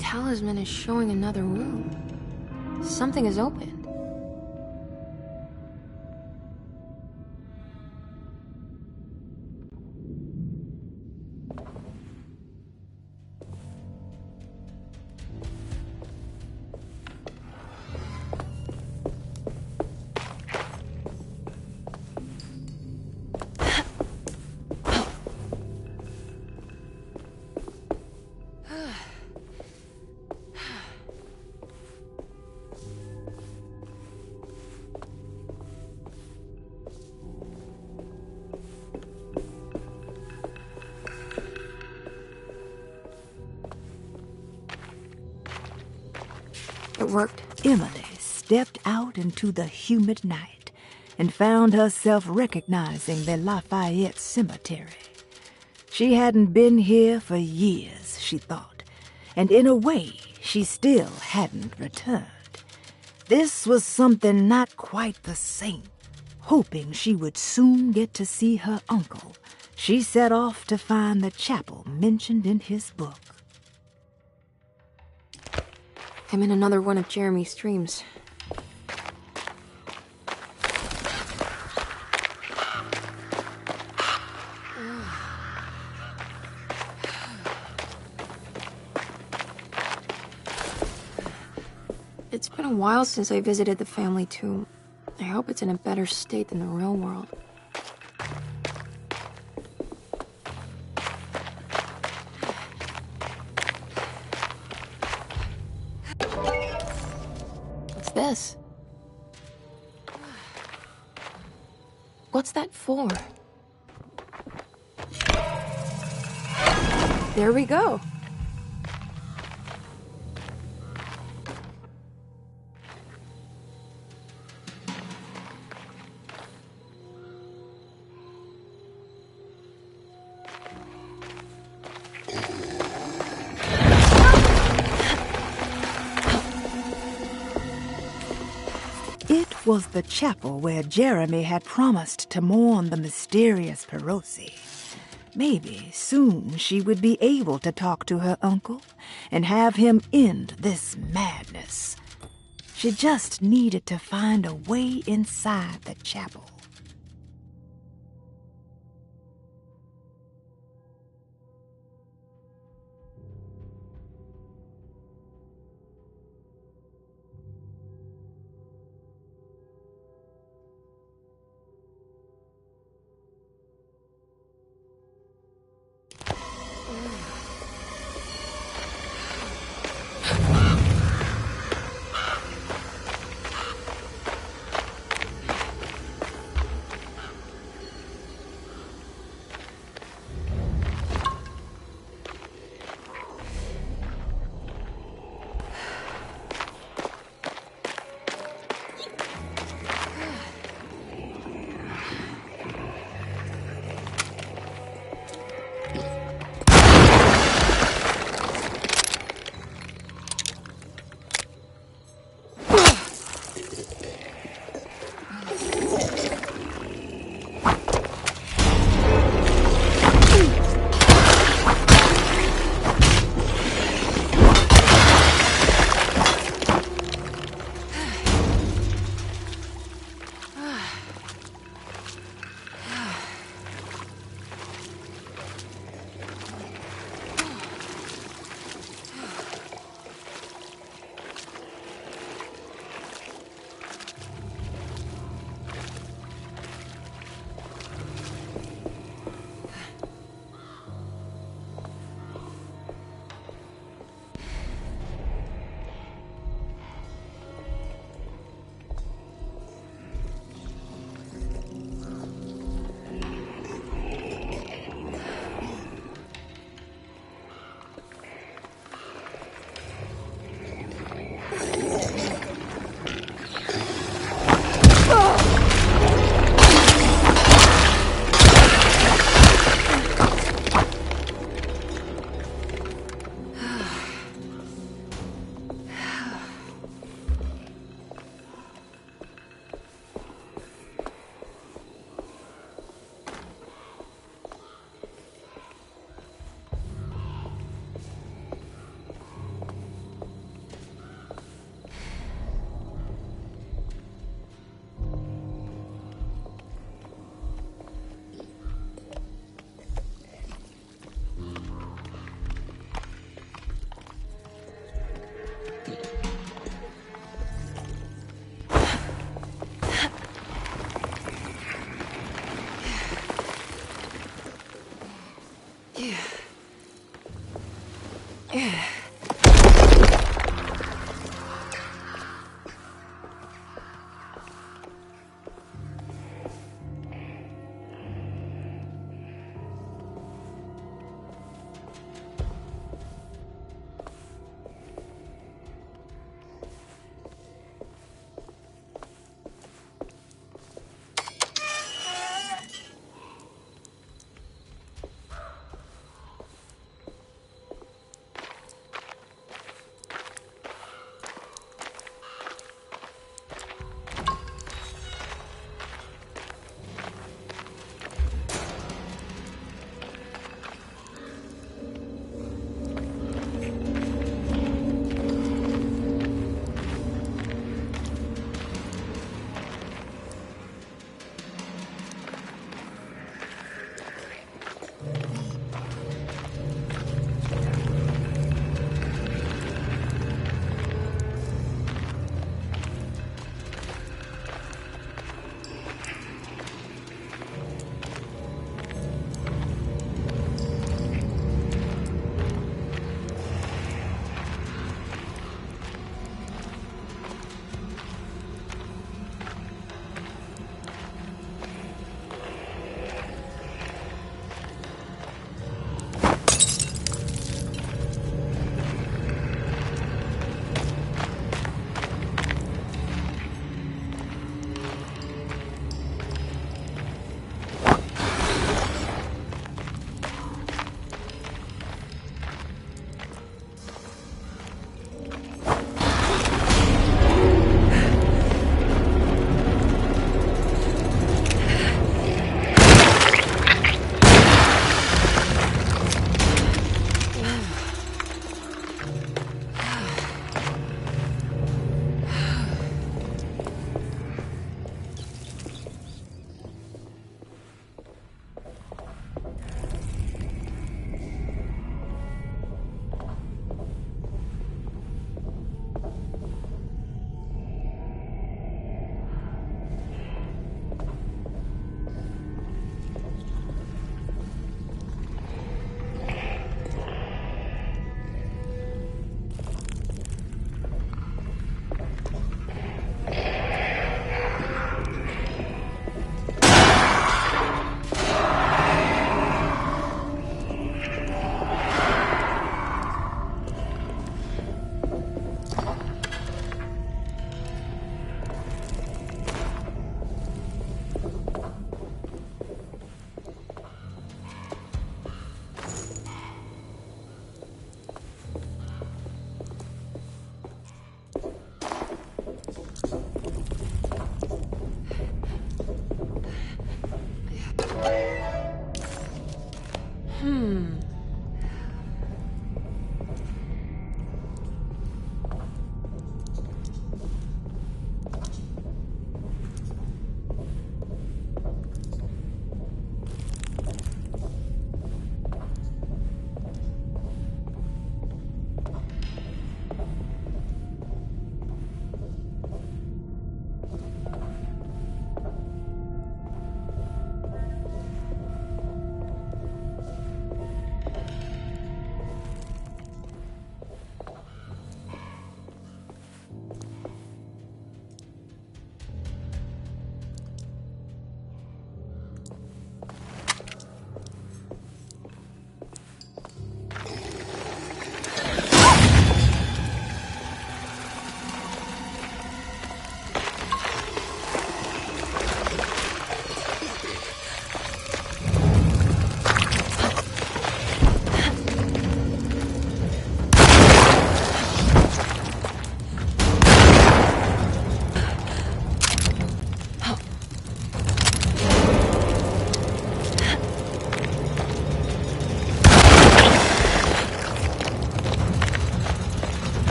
talisman is showing another room. Something is open. It worked. Emily stepped out into the humid night and found herself recognizing the Lafayette Cemetery. She hadn't been here for years, she thought, and in a way, she still hadn't returned. This was something not quite the same. Hoping she would soon get to see her uncle, she set off to find the chapel mentioned in his book. I'm in another one of Jeremy's dreams. It's been a while since I visited the family tomb. I hope it's in a better state than the real world. What's this? What's that for? There we go. It was the chapel where Jeremy had promised to mourn the mysterious Perosi. Maybe soon she would be able to talk to her uncle and have him end this madness. She just needed to find a way inside the chapel.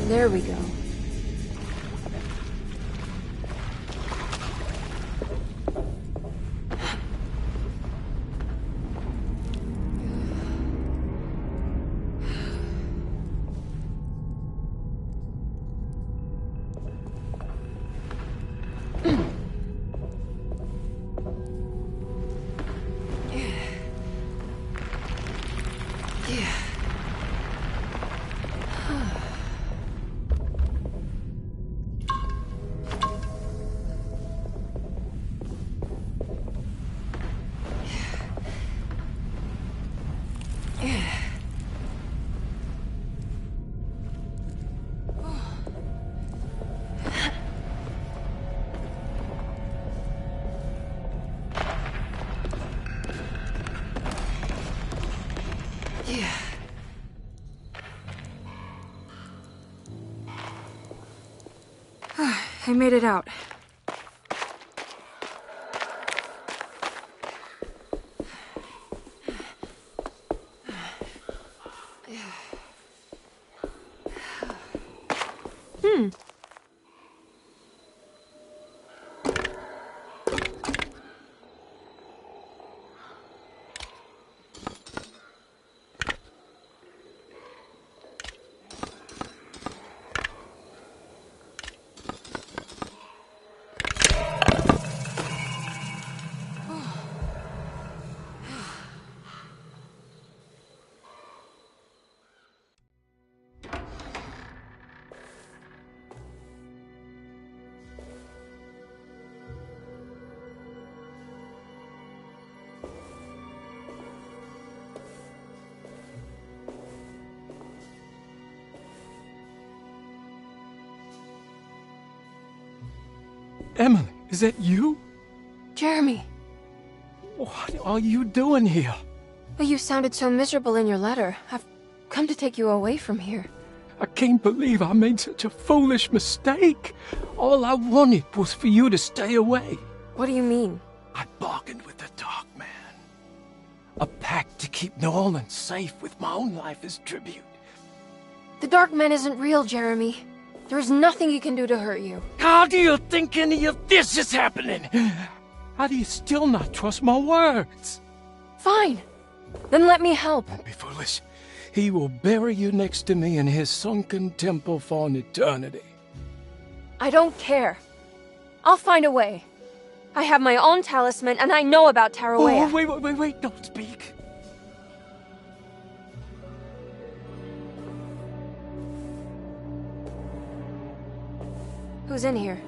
There we go. I made it out. Emily, is that you? Jeremy. What are you doing here? Well, you sounded so miserable in your letter. I've come to take you away from here. I can't believe I made such a foolish mistake. All I wanted was for you to stay away. What do you mean? I bargained with the Dark Man. A pact to keep New Orleans safe with my own life as tribute. The Dark Man isn't real, Jeremy. There is nothing he can do to hurt you. How do you think any of this is happening? How do you still not trust my words? Fine. Then let me help. Don't be foolish. He will bury you next to me in his sunken temple for an eternity. I don't care. I'll find a way. I have my own talisman, and I know about Tarawea. Oh, wait, don't speak. Who's in here?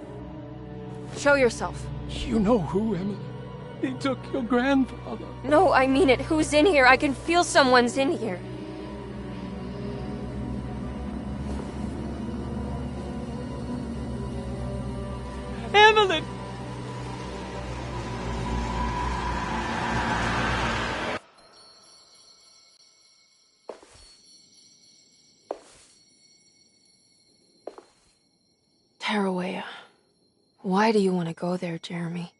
Show yourself. You know who, Emily. He took your grandfather. No, I mean it. Who's in here? I can feel someone's in here. Evelyn! Tarawea. Why do you want to go there, Jeremy?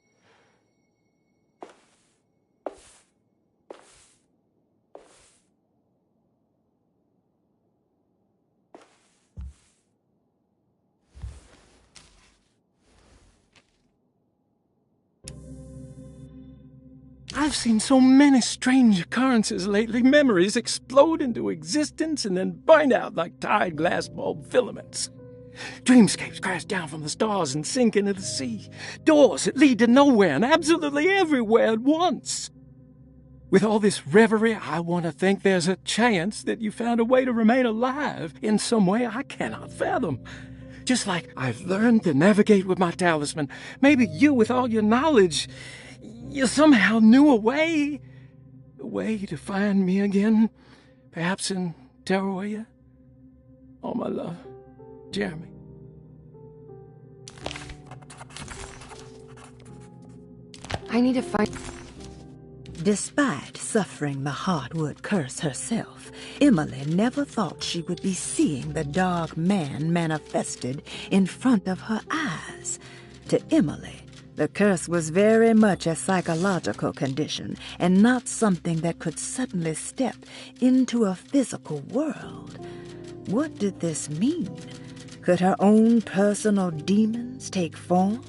I've seen so many strange occurrences lately. Memories explode into existence and then burn out like tired glass bulb filaments. Dreamscapes crash down from the stars and sink into the sea. Doors that lead to nowhere and absolutely everywhere at once. With all this reverie, I want to think there's a chance that you found a way to remain alive in some way I cannot fathom. Just like I've learned to navigate with my talisman, maybe you, with all your knowledge, you somehow knew a way to find me again, perhaps in Tarawea. All my love, Jeremy. I need to find... Despite suffering the Heartwood curse herself, Emily never thought she would be seeing the Dark Man manifested in front of her eyes. To Emily, the curse was very much a psychological condition and not something that could suddenly step into a physical world. What did this mean? Could her own personal demons take form?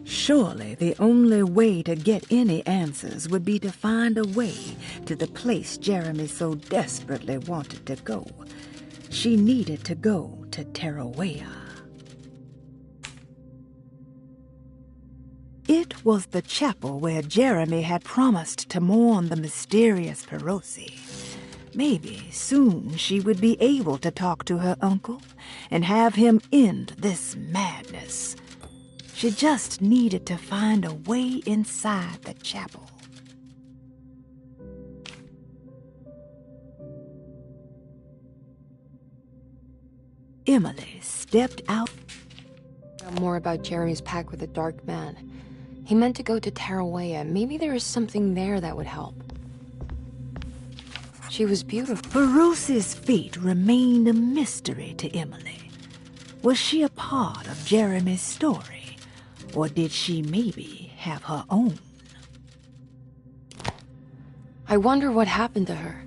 Surely the only way to get any answers would be to find a way to the place Jeremy so desperately wanted to go. She needed to go to Tarawea. It was the chapel where Jeremy had promised to mourn the mysterious Perosi. Maybe soon she would be able to talk to her uncle and have him end this madness. She just needed to find a way inside the chapel. Emily stepped out. More about Jeremy's pact with the Dark Man. He meant to go to Tarawea. Maybe there is something there that would help. She was beautiful. Perosi's fate remained a mystery to Emily. Was she a part of Jeremy's story? Or did she maybe have her own? I wonder what happened to her.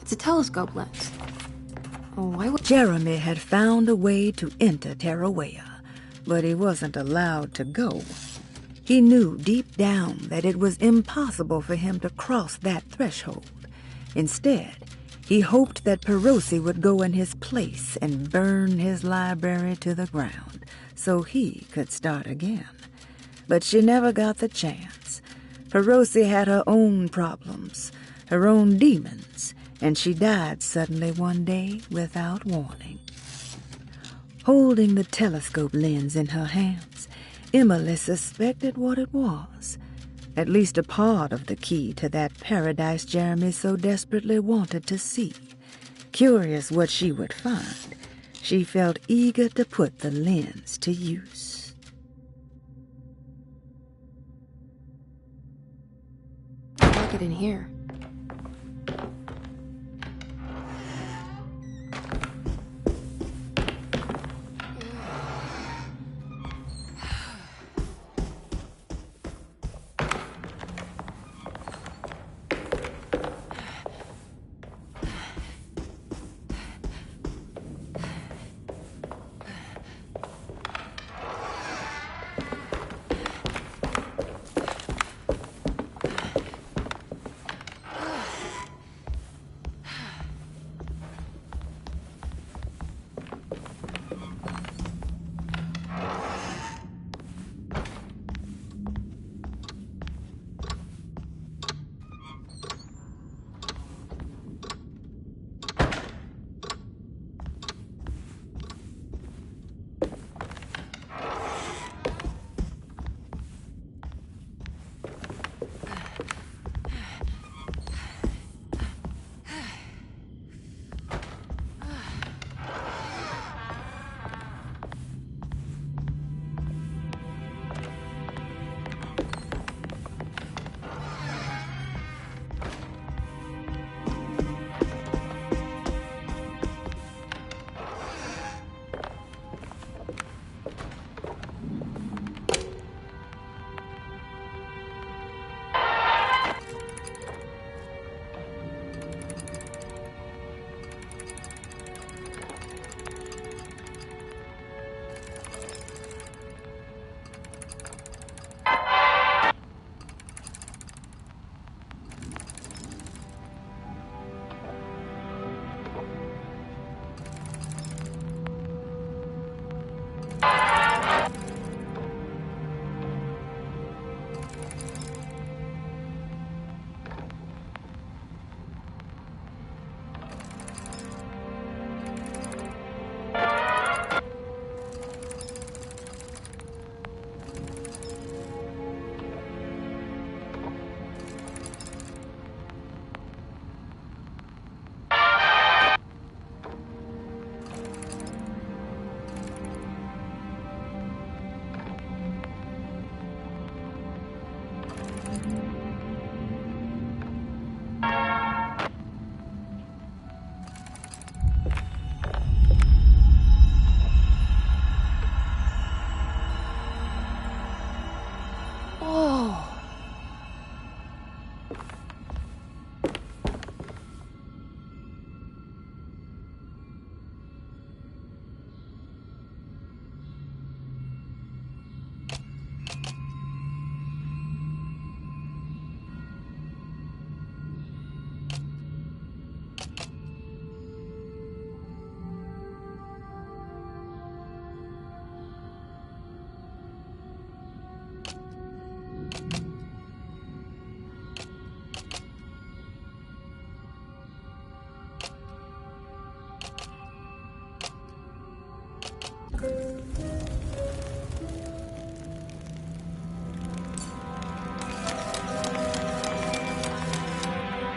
It's a telescope lens. Oh, why would... Jeremy had found a way to enter Tarawea, but he wasn't allowed to go. He knew deep down that it was impossible for him to cross that threshold. Instead, he hoped that Perosi would go in his place and burn his library to the ground so he could start again. But she never got the chance. Perosi had her own problems, her own demons, and she died suddenly one day without warning. Holding the telescope lens in her hands, Emily suspected what it was, at least a part of the key to that paradise Jeremy so desperately wanted to see. Curious what she would find, she felt eager to put the lens to use. Lock it in here.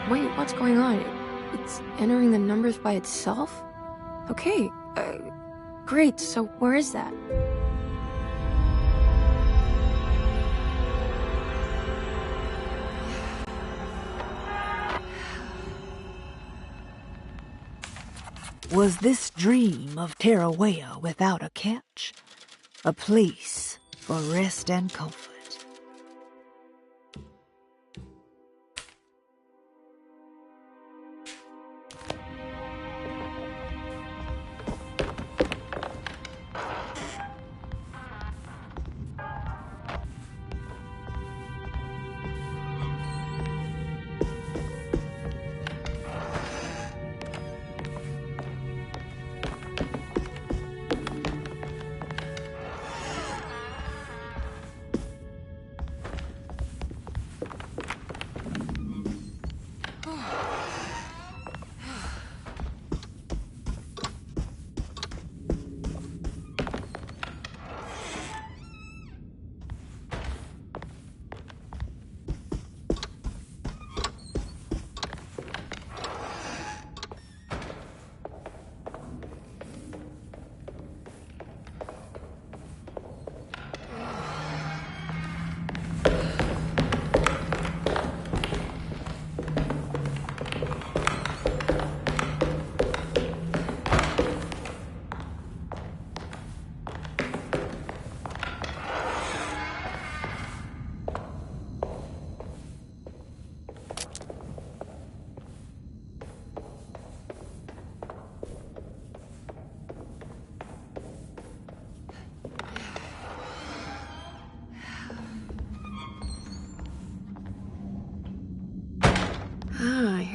Wait, what's going on? It's entering the numbers by itself? Okay, great, so where is that? Was this dream of Tarawea without a catch? A place for rest and comfort.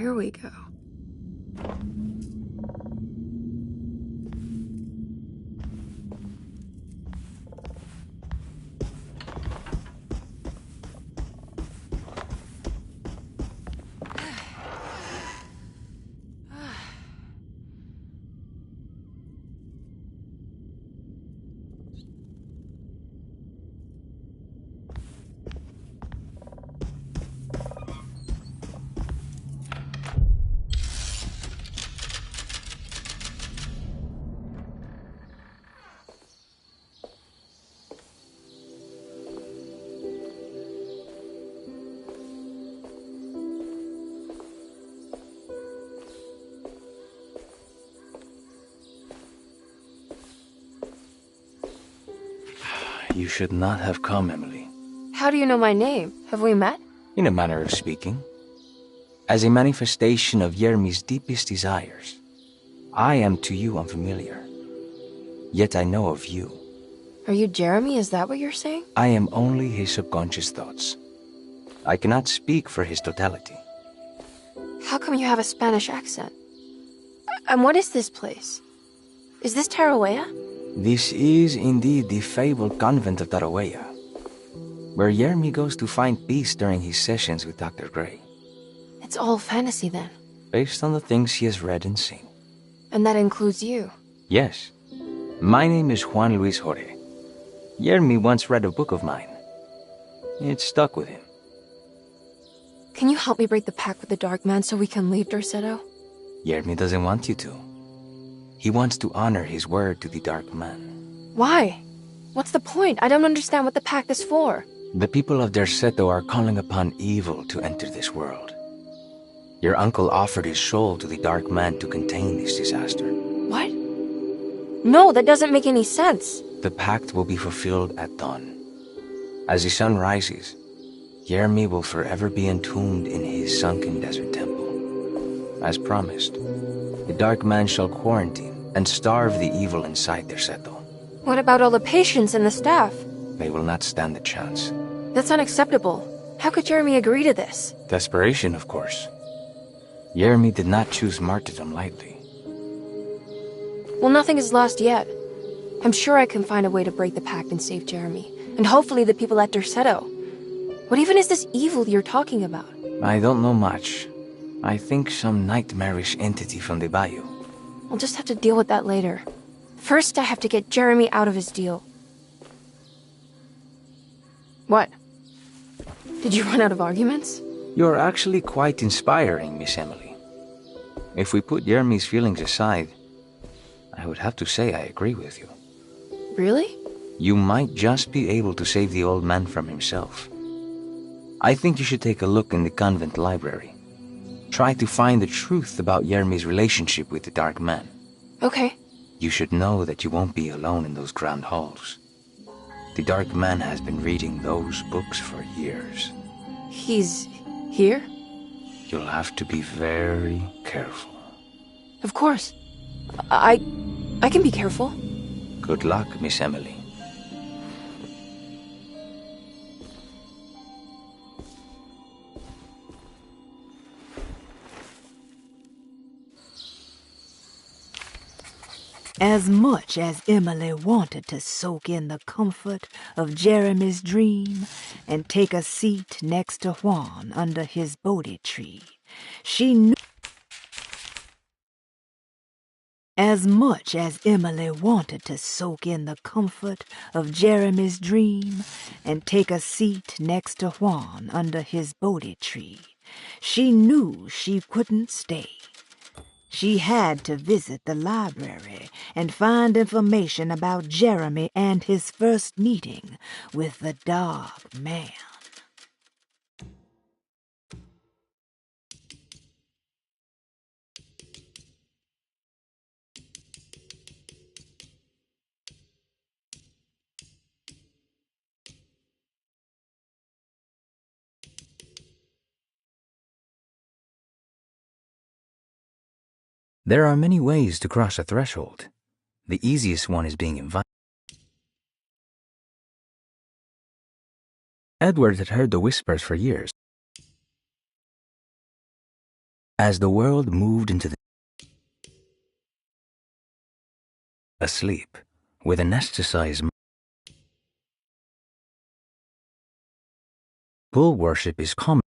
Here we go. You should not have come, Emily. How do you know my name? Have we met? In a manner of speaking. As a manifestation of Yermi's deepest desires, I am to you unfamiliar. Yet I know of you. Are you Jeremy? Is that what you're saying? I am only his subconscious thoughts. I cannot speak for his totality. How come you have a Spanish accent? And what is this place? Is this Tarawea? This is indeed the fabled convent of Tarawea, where Yermi goes to find peace during his sessions with Dr. Gray. It's all fantasy then. Based on the things he has read and seen. And that includes you? Yes. My name is Juan Luis Jorge. Yermi once read a book of mine. It stuck with him. Can you help me break the pact with the Dark Man so we can leave Derceto? Yermi doesn't want you to. He wants to honor his word to the Dark Man. Why? What's the point? I don't understand what the pact is for. The people of Derceto are calling upon evil to enter this world. Your uncle offered his soul to the Dark Man to contain this disaster. What? No, that doesn't make any sense. The pact will be fulfilled at dawn. As the sun rises, Yermi will forever be entombed in his sunken desert temple. As promised, the Dark Man shall quarantine and starve the evil inside Derceto. What about all the patients and the staff? They will not stand a chance. That's unacceptable. How could Jeremy agree to this? Desperation, of course. Yermi did not choose martyrdom lightly. Well, nothing is lost yet. I'm sure I can find a way to break the pact and save Jeremy. And hopefully the people at Derceto. What even is this evil you're talking about? I don't know much. I think some nightmarish entity from the bayou. I'll just have to deal with that later. First, I have to get Jeremy out of his deal. What? Did you run out of arguments? You're actually quite inspiring, Miss Emily. If we put Jeremy's feelings aside, I would have to say I agree with you. Really? You might just be able to save the old man from himself. I think you should take a look in the convent library. Try to find the truth about Jeremy's relationship with the Dark Man. Okay. You should know that you won't be alone in those grand halls. The Dark Man has been reading those books for years. He's here? You'll have to be very careful. Of course. I can be careful. Good luck, Miss Emily. As much as Emily wanted to soak in the comfort of Jeremy's dream and take a seat next to Juan under his Bodhi tree, she knew. As much as Emily wanted to soak in the comfort of Jeremy's dream and take a seat next to Juan under his Bodhi tree, she knew she couldn't stay. She had to visit the library and find information about Jeremy and his first meeting with the Dark Man. There are many ways to cross a threshold. The easiest one is being invited. Edward had heard the whispers for years. As the world moved into the asleep, with anesthetized bull worship is common.